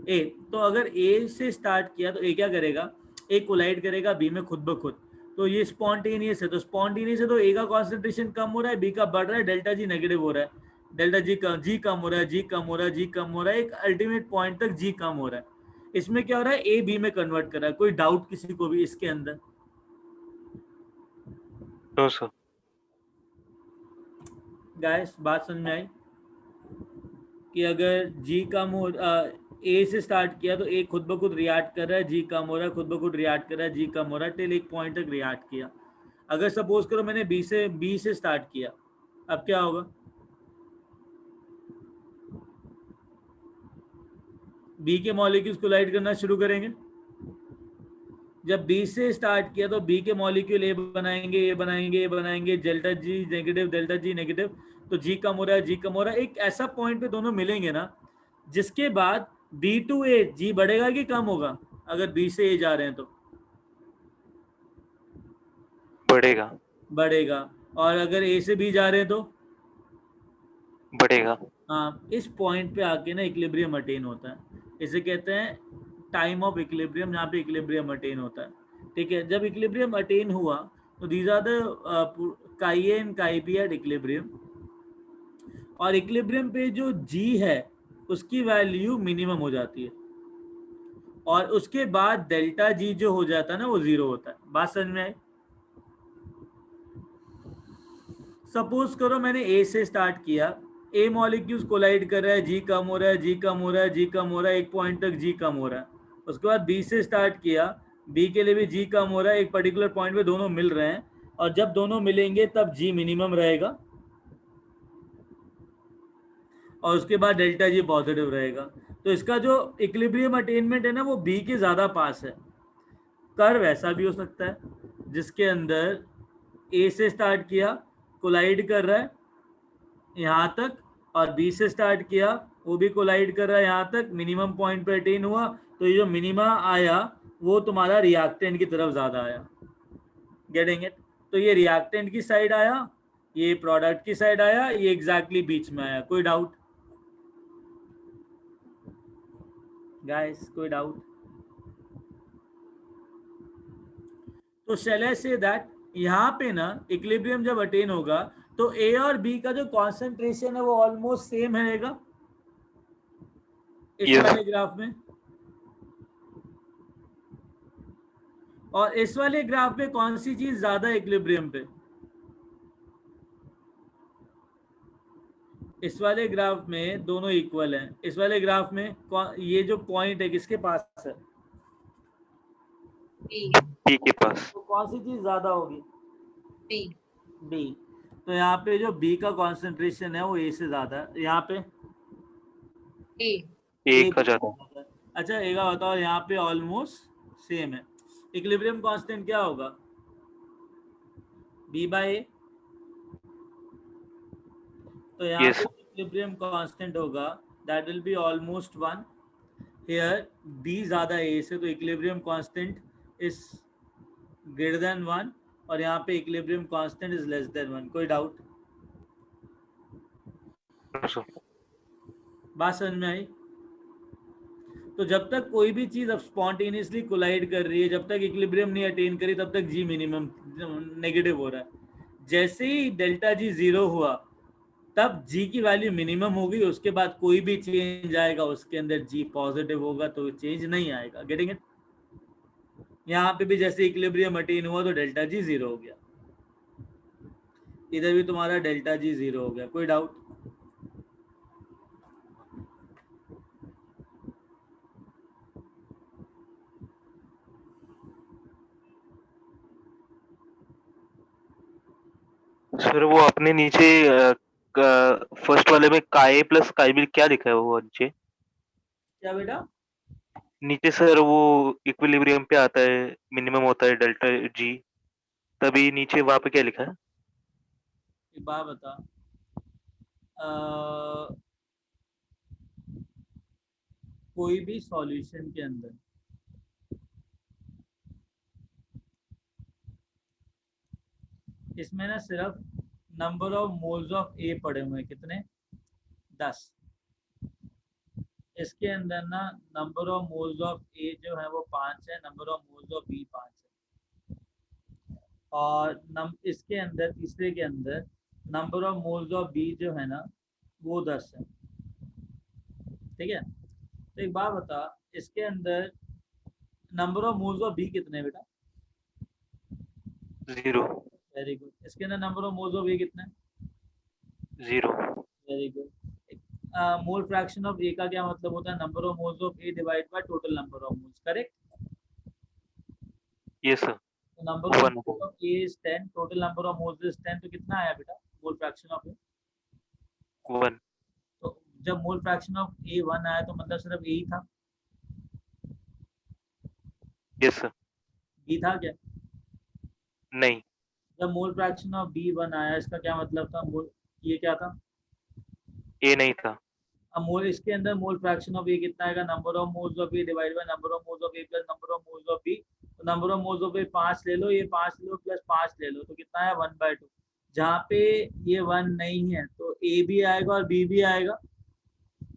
ए, तो अगर ए से स्टार्ट किया तो ए क्या करेगा? ए कोलाइड करेगा बी में खुद ब खुद, तो ये स्पॉन्टेनियस है, तो स्पॉन्टेनियस है तो ए का कॉन्सेंट्रेशन कम हो रहा है, बी का बढ़ रहा है, डेल्टा जी नेगेटिव हो रहा है, डेल्टा जी कम हो रहा है, जी कम हो रहा है, जी कम हो रहा है, एक अल्टीमेट पॉइंट तक जी कम हो रहा है। इसमें क्या हो रहा है? ए बी में कन्वर्ट कर रहा है। कोई डाउट किसी को भी इसके अंदर? No sir. गाइस बात समझ में आई कि अगर जी कम हो ए से स्टार्ट किया तो ए खुद ब खुद रिएक्ट कर रहा है, जी कम हो रहा है, खुद ब खुद रिएक्ट कर रहा है, जी कम हो रहा है, टिल एक पॉइंट तक रिएक्ट किया। अगर सपोज करो मैंने बी से स्टार्ट किया, अब क्या होगा? बी के मॉलिक्यूल्स कोलाइड करना शुरू करेंगे। जब बी से स्टार्ट किया तो बी के मॉलिक्यूल ए बनाएंगे, ए बनाएंगे, ए बनाएंगे, delta G negative, delta G negative, तो जी कम हो रहा है, जी कम हो रहा है। एक ऐसा पॉइंट पे दोनों मिलेंगे ना, जिसके बाद बी टू ए जी बढ़ेगा कि कम होगा? अगर बी से ए जा रहे हैं तो बढ़ेगा। बढ़ेगा, और अगर ए से बी जा रहे हैं तो बढ़ेगा। हाँ, इस पॉइंट पे आके ना इक्विलिब्रियम अटेन होता है। इसे कहते हैं टाइम ऑफ इक्विलिब्रियम, जहाँ पे इक्विलिब्रियम अटेन होता है। ठीक है, जब इक्विलिब्रियम अटेन हुआ तो दीज आर द काई ए एंड काई बी एट इक्विलिब्रियम, और इक्विलिब्रियम पे जो जी है उसकी वैल्यू मिनिमम हो जाती है, और उसके बाद डेल्टा जी जो हो जाता है ना वो जीरो होता है। बात समझ में आई? सपोज करो मैंने ए से स्टार्ट किया, ए मॉलिक्यूल्स कोलाइड कर रहा है, जी कम हो रहा है, जी कम हो रहा है, जी कम हो रहा है, एक पॉइंट तक जी कम हो रहा है। उसके बाद बी से स्टार्ट किया, बी के लिए भी जी कम हो रहा है, एक पर्टिकुलर पॉइंट पे दोनों मिल रहे हैं, और जब दोनों मिलेंगे तब जी मिनिमम रहेगा, और उसके बाद डेल्टा जी पॉजिटिव रहेगा। तो इसका जो इक्विलिब्रियम अटेनमेंट है ना वो बी के ज़्यादा पास है। कर्व ऐसा भी हो सकता है जिसके अंदर ए से स्टार्ट किया, कोलाइड कर रहा है यहाँ तक, और बी से स्टार्ट किया, वो भी कोलाइड कर रहा है यहाँ तक, मिनिमम पॉइंट पे अटेन हुआ, तो ये जो मिनिमा आया वो तुम्हारा रिएक्टेंट की तरफ ज़्यादा आया। Getting it? तो ये रिएक्टेंट की साइड आया, ये प्रोडक्ट की साइड आया, ये एग्जैक्टली बीच में आया। कोई डाउट गाइस? कोई डाउट? तो शैल आई से दैट यहाँ पे ना इक्विलिब्रियम जब अटेन होगा तो ए और बी का जो कॉन्सेंट्रेशन है वो ऑलमोस्ट सेम रहेगा इस Yes. वाले ग्राफ में, और इस वाले ग्राफ पे कौन सी चीज ज्यादा इक्विलिब्रियम पे? इस वाले ग्राफ में दोनों इक्वल हैं। इस वाले ग्राफ में ये जो पॉइंट है किसके पास है? बी के पास। तो कौन सी चीज ज्यादा होगी? बी। बी। तो यहाँ पे जो बी का कॉन्सेंट्रेशन है वो ए से ज्यादा है, यहाँ पे एक का ज्यादा। अच्छा ए का बताओ, यहाँ पे ऑलमोस्ट सेम है। इक्विलिब्रियम कांस्टेंट क्या होगा? B by A. तो यहाँ Yes. पे इक्विलिब्रियम कांस्टेंट होगा that will be almost 1। Here B ज्यादा ए से, तो equilibrium constant is greater than 1, और यहाँ पे equilibrium constant is less than 1। कोई डाउट? बात समझ में आई? तो जब तक कोई भी चीज अब स्पॉन्टेनियसली कोलाइड कर रही है, जब तक इक्विलिब्रियम नहीं अटेन करी, तब तक जी मिनिमम नेगेटिव हो रहा है। जैसे ही डेल्टा जी जीरो हुआ तब जी की वैल्यू मिनिमम होगी, उसके बाद कोई भी चेंज आएगा उसके अंदर जी पॉजिटिव होगा, तो चेंज नहीं आएगा। Getting it? यहाँ पे भी जैसे इक्विलिब्रियम अटेन हुआ तो डेल्टा जी जीरो हो गया, इधर भी तुम्हारा डेल्टा जी जीरो हो गया। कोई डाउट? सर वो अपने नीचे फर्स्ट वाले में काई प्लस काई बी क्या लिखा है वो नीचे? क्या बेटा? नीचे सर वो इक्विलिब्रियम पे आता है, मिनिमम होता है डेल्टा जी, तभी नीचे वहां पे क्या लिखा है? एक बात बता, कोई भी सॉल्यूशन के अंदर इसमें ना सिर्फ number of moles of A पड़े हुए हैं, कितने? 10। इसके अंदर ना number of moles of A जो है वो 5 है, number of moles of B 5 है, और इसके अंदर तीसरे के अंदर number of moles of B जो है ना वो 10 है। ठीक है, तो एक बात बता, इसके अंदर number of moles of B कितने हैं बेटा? 0। Very good. इसके अंदर number of moles of A कितने हैं? 0. Very good. Mole fraction of A का क्या मतलब होता है? Number of moles of A divide by total number of moles, correct? Yes sir. Number of 1. Moles of A is 10, total number of moles is 10, तो कितना आया बेटा मोल fraction of ए? 1. तो जब मोल फ्रैक्शन ऑफ ए 1 आया तो मतलब सिर्फ ए ही था, Yes sir. बी था क्या? नहीं. जब मोल फ्रैक्शन ऑफ बी 1 आया इसका क्या मतलब था? मोल, ये क्या था? A नहीं था. अब मोल, इसके अंदर मोल फ्रैक्शन ऑफ ए कितना आएगा? Number of moles of A divide by number of moles of A plus number of moles of B. तो number of moles of A 5 ले लो, ये 5 ले लो प्लस 5 ले लो, तो कितना है? 1/2। जहाँ पे ये 1 नहीं है तो ए भी आएगा और बी भी आएगा।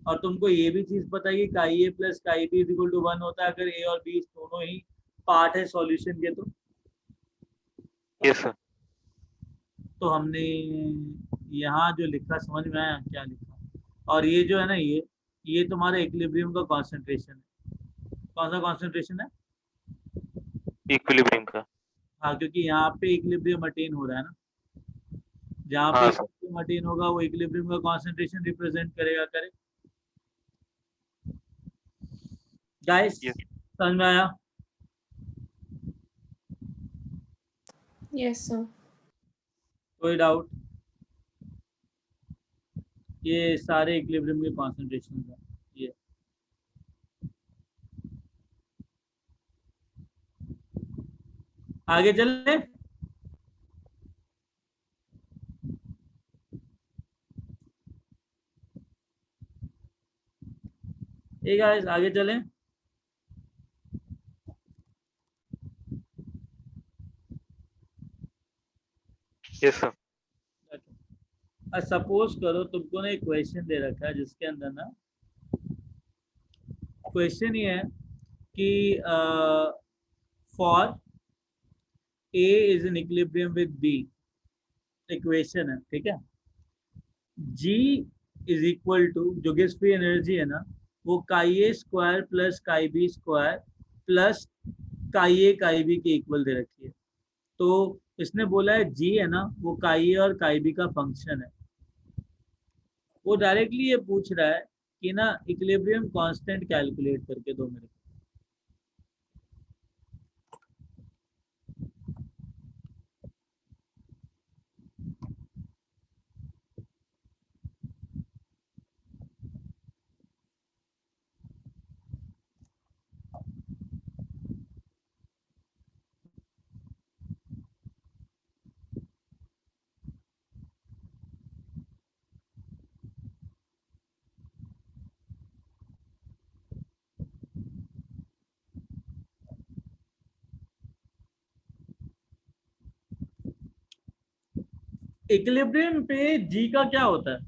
और तुमको ये भी चीज पता है कि chi A plus chi B is equal to 1 होता है अगर ए और बी दोनों ही पार्ट है सॉल्यूशन के। Yes sir. तो हमने यहाँ जो लिखा समझ में आया क्या लिखा? और ये जो है ना, ये तुम्हारा इक्विलिब्रियम का कॉन्सेंट्रेशन है। कौन सा कॉन्सेंट्रेशन है? Equilibrium का. हाँ, क्योंकि यहाँ पे इक्विलिब्रियम अटेन हो रहा है ना। जहाँ पे हाँ सर. इक्विलिब्रियम अटेन होगा वो इक्विलिब्रियम का कॉन्सेंट्रेशन रिप्रेजेंट करेगा, करेक्ट गाइस? Yes. समझ में आया? Yes, sir. कोई डाउट? ये सारे इक्विलिब्रियम के कॉन्सेंट्रेशन है ये। आगे चले। गाइस आगे चलें। Yes sir. सपोज करो तुमको ना एक क्वेश्चन दे रखा है जिसके अंदर ना क्वेश्चन ये है कि for A is in equilibrium with B, equation है, ठीक है? जी इज इक्वल टू, जो गिव्स फ्री एनर्जी है ना, वो chi A square plus chi B square plus chi A काई बी के इक्वल दे रखी है। तो इसने बोला है जी है ना वो काई ए और काई बी का फंक्शन है। वो डायरेक्टली ये पूछ रहा है कि ना इक्विलिब्रियम कांस्टेंट कैलकुलेट करके दो मेरे को। इक्विलिब्रियम पे जी का क्या होता है?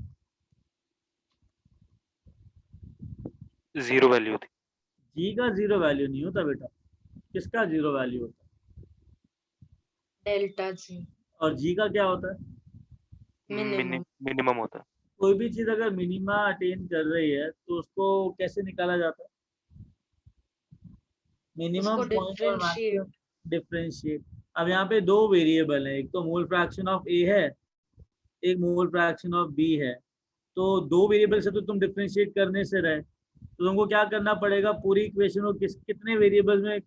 0 वैल्यू थी. जी का 0 वैल्यू नहीं होता बेटा। किसका 0 वैल्यू होता है? डेल्टा जी और जी का क्या होता है? मिनिमम। मिनिमम होता है. कोई भी चीज अगर मिनिमा अटेन कर रही है तो उसको कैसे निकाला जाता है? मिनिमम उसको पॉइंट और मैक्सिमम डिफरेंशिएट। डिफरेंशिएट। अब यहाँ पे दो वेरिएबल है, एक तो मोल फ्रैक्शन ऑफ ए है, एक मोल फ्रैक्शन ऑफ बी है। तो दो वेरिएबल से तो तुम डिफरेंशिएट करने से रहे, तो तुमको क्या करना पड़ेगा? पूरी इक्वेशन को कितने वेरिएबल में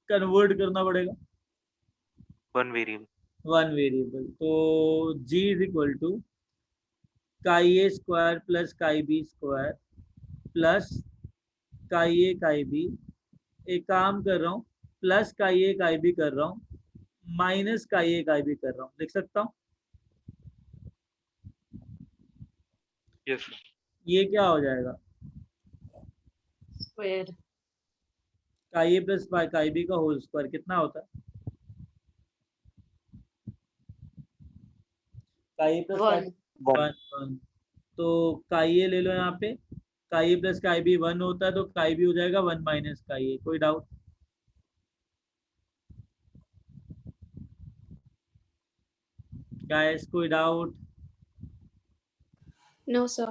कन्वर्ट करना पड़ेगा? 1 वेरिएबल. 1 वेरिएबल। तो जी is equal to chi A square plus chi B square plus chi A काई बी, एक काम कर रहा हूँ, प्लस काई ए काई बी कर रहा हूँ, माइनस काई ए काई बी कर रहा हूँ, लिख सकता हूँ? Yes sir. ये क्या हो जाएगा? स्क्वायर। काई ए प्लस काई बी का होल स्क्वायर कितना होता है? काई प्लस वन। 1। तो काई ए ले लो यहाँ पे, काई ए प्लस काई बी 1 होता है तो काई बी हो जाएगा 1 माइनस काई ए। कोई डाउट? गाइस कोई डाउट? No, sir.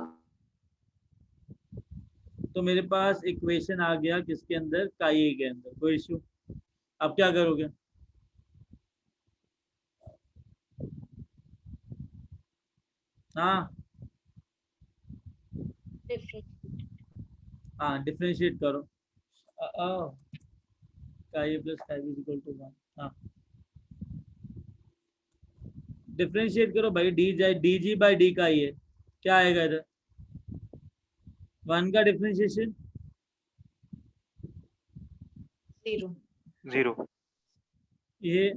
तो मेरे पास इक्वेशन आ गया किसके अंदर? काई ए के अंदर। कोई इश्यू? अब क्या करोगे? हाँ Different. हाँ डिफरेंशिएट करो का ए प्लस का बी इक्वल टू 1। हाँ डिफरेंशिएट करो भाई, डी जाए डी जी बाई डी का ये क्या आएगा इधर, 1 का डिफरेंशिएशन 0. 0. ये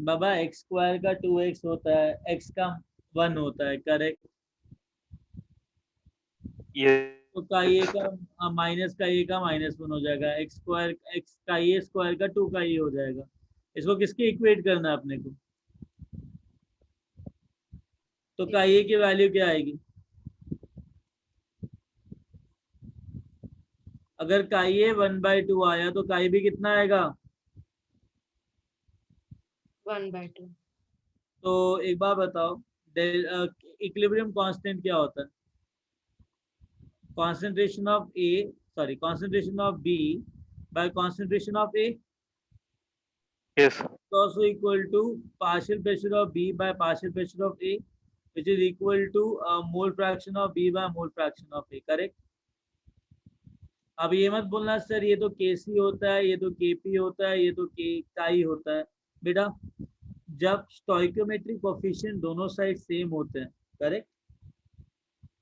बाबा एक्स स्क्वायर का 2x होता है, एक्स का 1 होता है, करेक्ट। Yes. तो का ये का माइनस का ये का -1 हो जाएगा, एक्स स्क्वायर एक्स का ये स्क्वायर का 2 का ये हो जाएगा। इसको किसके इक्वेट करना है अपने को, तो का ये की वैल्यू क्या आएगी, अगर का ये 1/2 आया तो का ये भी कितना आएगा। 1/2. तो एक बार बताओ इक्विलिब्रियम कांस्टेंट क्या होता है, concentration of A, sorry, concentration of B by concentration of A Yes. is also equal to partial pressure of B by partial pressure of A, which is equal to mole fraction of B by mole fraction of A, correct। अब ये मत बोलना sir ये तो Kc होता है, ये तो Kp होता है, ये तो Ki होता है। बेटा जब स्टोइकोमेट्रिक कोफिशिएंट दोनों साइड सेम होते हैं, करेक्ट,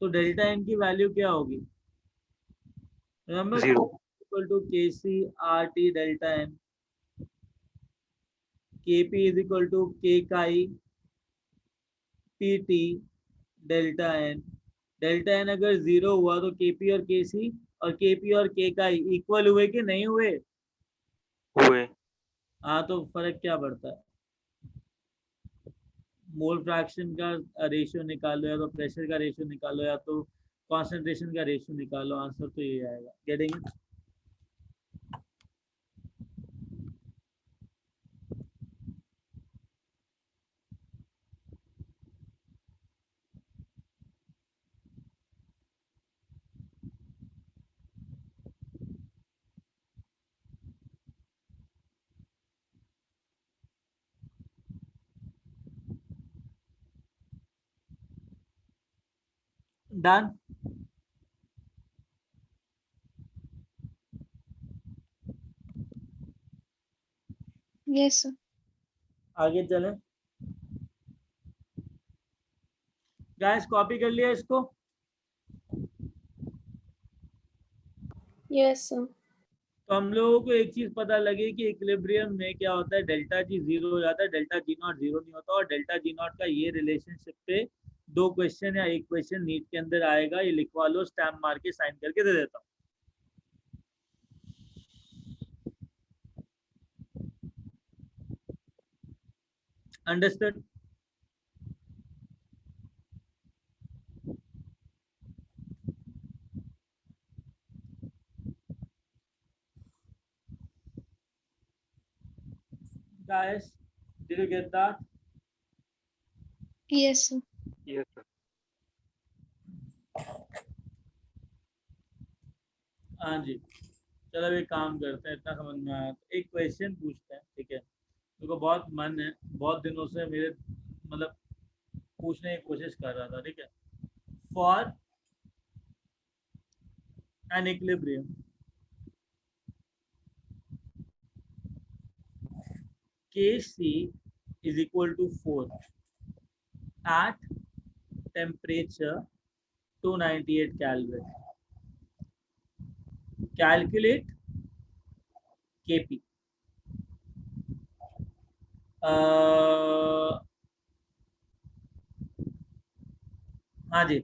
तो डेल्टा एन की वैल्यू क्या होगी, remember 0. equal to Kc RT delta n, Kp is equal to K chi PT delta n। Delta n अगर 0 हुआ तो Kp और Kc और Kp और K chi इक्वल हुए कि नहीं हुए, हुए। हाँ तो फर्क क्या पड़ता है, मोल फ्रैक्शन का रेशियो निकालो या तो प्रेशर का रेशियो निकालो या तो कॉन्सेंट्रेशन का रेशियो निकालो, आंसर तो ये आएगा। Getting it. Done. Yes, sir. आगे चलें गाइस, कॉपी कर लिया इसको। Yes, sir. तो हम लोगों को एक चीज पता लगी कि इक्विलिब्रियम में क्या होता है, डेल्टा जी 0 हो जाता है, डेल्टा जी नॉट 0 नहीं होता, और डेल्टा जी नॉट का ये रिलेशनशिप पे 2 क्वेश्चन या 1 क्वेश्चन नीट के अंदर आएगा, ये लिखवा लो, स्टैम्प मार के साइन करके दे देता हूँ। Understood. Guys, did you get that? Yes, sir. Yes, sir. हाँ जी, चलो अभी काम करते हैं, इतना समझ में आया तो एक क्वेश्चन पूछते हैं, ठीक है। मेरे को बहुत मन है, बहुत दिनों से मेरे मतलब पूछने की कोशिश कर रहा था, ठीक है। For an equilibrium Kc is equal to 4 at temperature 298 Kelvin. Calculate Kp. हाँ जी,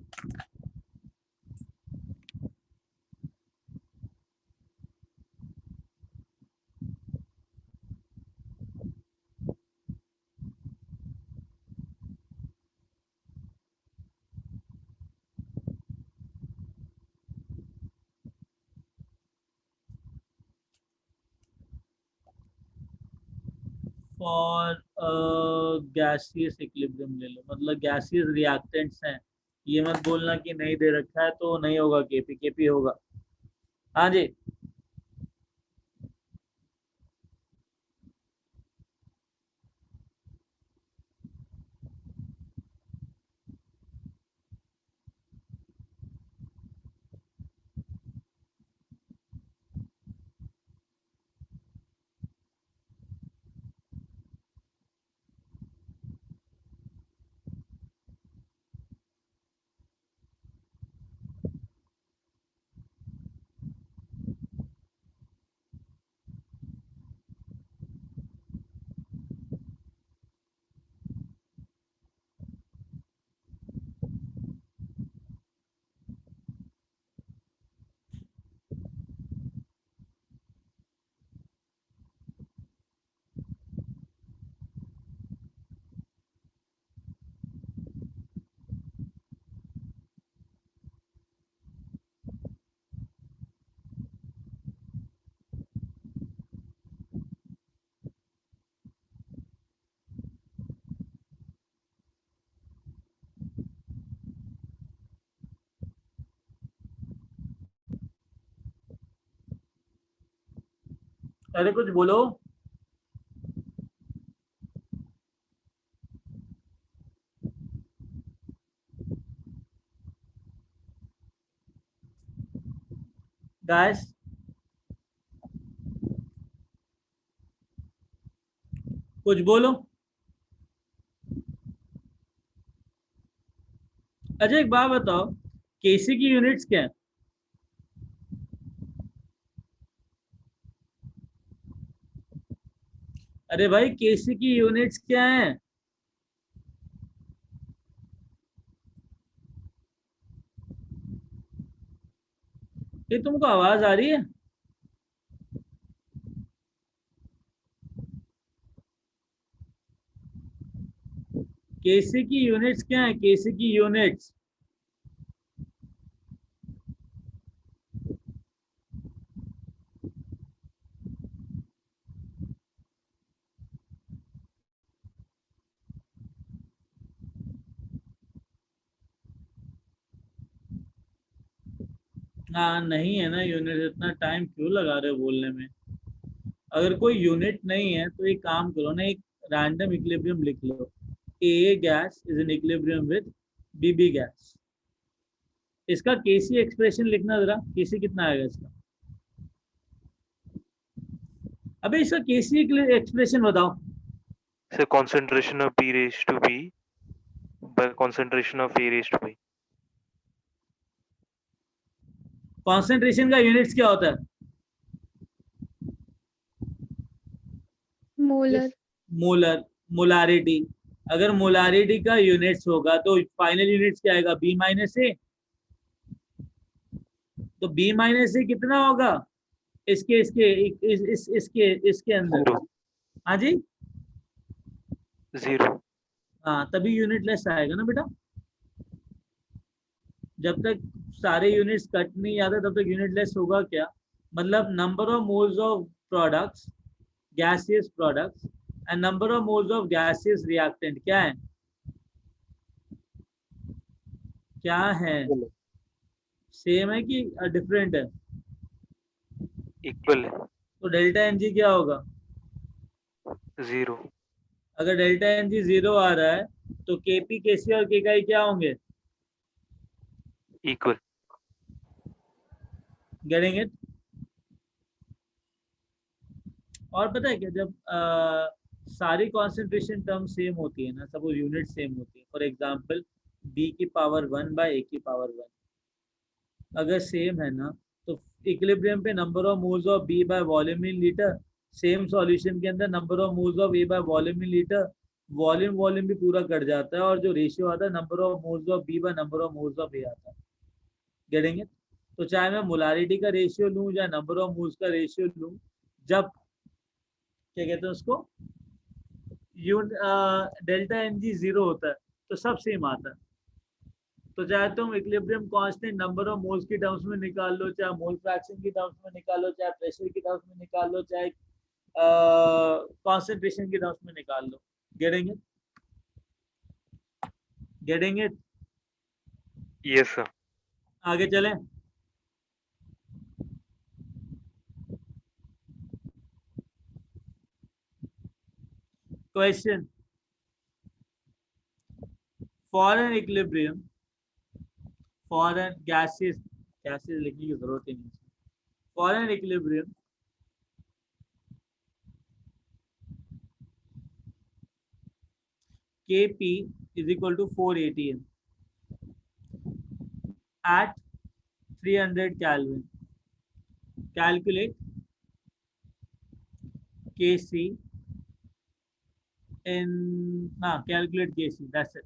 फॉर गैसियस इक्विलिब्रियम ले लो, मतलब गैसियस रिएक्टेंट्स हैं ये मत बोलना कि नहीं दे रखा है तो नहीं होगा केपी, केपी होगा। हाँ जी, अरे कुछ बोलो। गाइस, कुछ बोलो। अच्छा एक बात बताओ, केसी की यूनिट्स क्या है? अरे भाई केसी की यूनिट्स क्या है? ये तुमको आवाज आ रही है? केसी की यूनिट्स क्या है? केसी की यूनिट्स। हाँ नहीं है ना यूनिट, इतना टाइम क्यों लगा रहे हो बोलने में? अगर कोई यूनिट नहीं है तो एक काम करो ना, एक रैंडम इक्विलिब्रियम लिख लो। A gas is in equilibrium with BB gas. इसका केसी एक्सप्रेशन लिखना जरा, केसी कितना आएगा इसका? अबे इसका केसी एक्सप्रेशन बताओ। So concentration of B raised to B by concentration of A raised to B. Concentration का यूनिट्स क्या होता है? मोलर। Molar, molarity. अगर मोलारिटी का यूनिट्स होगा तो फाइनल यूनिट्स क्या आएगा? बी माइनस ए। तो बी माइनस ए कितना होगा इसके इसके इसके इसके अंदर? Zero. हाँ जी, Zero. हाँ तभी यूनिट लेस आएगा ना बेटा। जब तक सारे यूनिट्स कट नहीं आते तब तक यूनिट लेस होगा क्या? मतलब number of moles of products, gaseous products and number of moles of gaseous reactant क्या है? क्या है? सेम है कि डिफरेंट है? Equal. तो डेल्टा एन जी क्या होगा? Zero. अगर डेल्टा एन जी 0 आ रहा है तो केपी, केसी और केकाई क्या होंगे? Equal. Getting it? और पता है क्या, जब सारी कॉन्सेंट्रेशन टर्म सेम होती है ना, सपोज यूनिट सेम होती है, फॉर एग्जांपल बी की पावर 1 बाय ए की पावर 1, अगर सेम है ना, तो इक्विलिब्रियम पे number of moles of B by volume in litre, same solution के अंदर number of moles of A by volume in litre, volume volume भी पूरा कट जाता है और जो रेशियो आता है number of moles of B by number of moles of A आता है। Getting it? तो चाहे मैं मोलारिटी का रेशियो लूं या नंबर ऑफ मोल्स का रेशियो लूं, जब क्या कहते हैं उसको, डेल्टा एन जी 0 होता है तो सब सेम आता है। तो चाहे तुम equilibrium constant number of moles की टर्म्स में निकाल लो, चाहे मोल फ्रैक्शन की टर्म्स में निकाल लो, चाहे प्रेशर की टर्म्स में निकाल लो, चाहे कॉन्सेंट्रेशन की टर्म्स में निकाल लो। Getting it? Getting it? Yes, sir. आगे चलें। Question, for an equilibrium, for an gases, gases लिखने की जरूरत ही नहीं, for an equilibrium Kp is equal to 4 atm at 300 Kelvin. Calculate Kc in calculate Kc. That's it.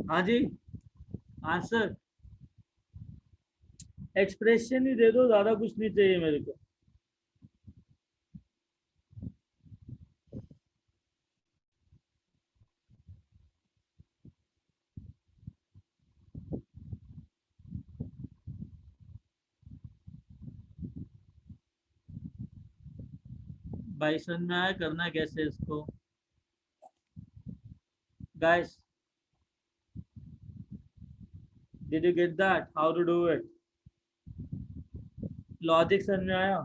हाँ जी, answer expression ही दे दो, ज्यादा कुछ नहीं चाहिए मेरे को। भाई समझ में आया करना कैसे इसको? Guys, did you get that? How to do it? Logic समझ में आया?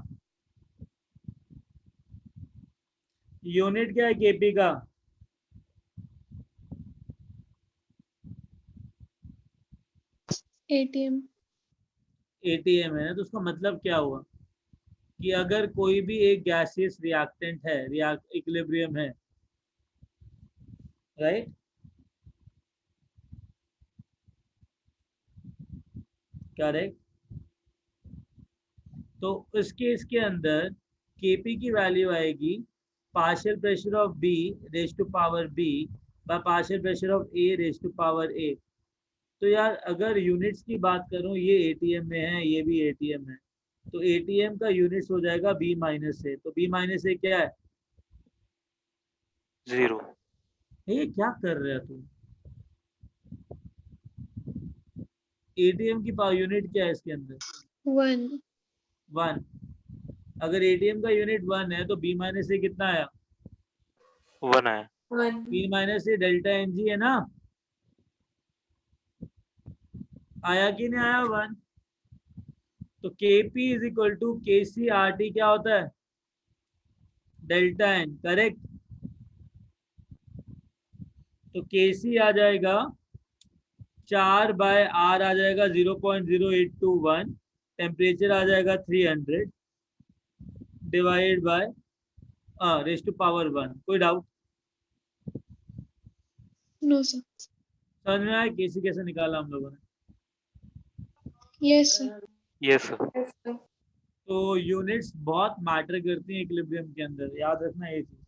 यूनिट क्या है केपी का? ATM. एटीएम है ना, तो उसका मतलब क्या हुआ कि अगर कोई भी एक गैसियस रिएक्टेंट है, इक्विलिब्रियम है, राइट? करेक्ट। तो इस केस के अंदर केपी की वैल्यू आएगी partial pressure of B raise to power B by partial pressure of A raise to power A. तो यार अगर यूनिट्स की बात करूं, ये एटीएम में है, ये भी एटीएम है, तो एटीएम का यूनिट्स हो जाएगा बी माइनस ए। तो बी माइनस ए क्या है? 0. ये क्या कर रहे हो तुम? एटीएम की पावर यूनिट क्या है इसके अंदर? 1. 1। अगर एटीएम का यूनिट 1 है तो बी माइनस ए कितना आया? 1 है. B minus A delta n g है ना, आया कि नहीं आया? 1। तो Kp is equal to Kc RT क्या होता है? Delta n, correct. तो Kc आ जाएगा 4 बाय R आ जाएगा 0.0821, टेम्परेचर आ जाएगा 300 divide by raise to power 1। कोई डाउट? No, sir. समझ में आया Kc कैसे निकाला हम लोगों ने? Yes, sir. Yes, sir. तो यूनिट्स बहुत मैटर करती हैं इक्विलिब्रियम के अंदर, याद रखना ये चीज।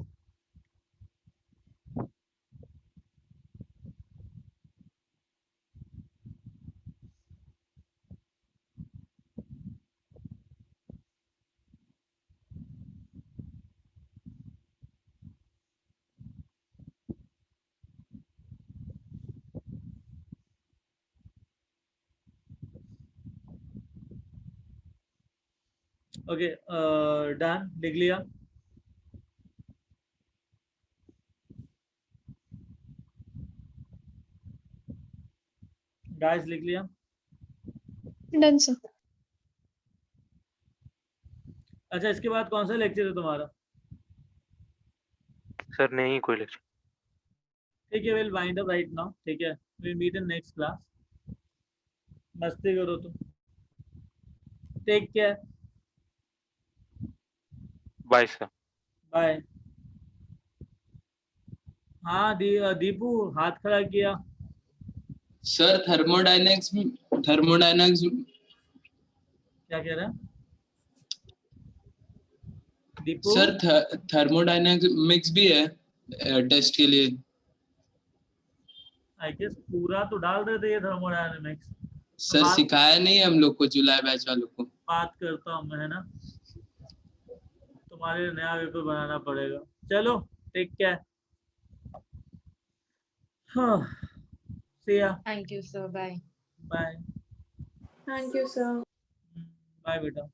ओके, डन, लिख लिया? गाइस लिख लिया? Done, sir. अच्छा, इसके बाद कौन सा लेक्चर है तुम्हारा? सर नहीं कोई लेक्चर. ठीक है, will wind up right now. ठीक है, will meet in next class. मस्ती करो तुम। Take care, bye sir. Bye. हाँ दीपू, हाथ खड़ा किया। सर थर्मोडायनेमिक्स क्या कह रहा है? दीपू सर थर्मोडायनामिक्स भी है टेस्ट के लिए। आई गेस पूरा तो डाल देते ये थर्मोडायनेमिक्स। सर सिखाया नहीं है हम लोग को, जुलाई बैच वालों को। बात करता हूँ मैं, है ना, तुम्हारे लिए नया पेपर बनाना पड़ेगा। चलो टेक केयर। हाँ, see ya. Thank you, sir. Bye. Bye. Thank you, sir. Bye बेटा।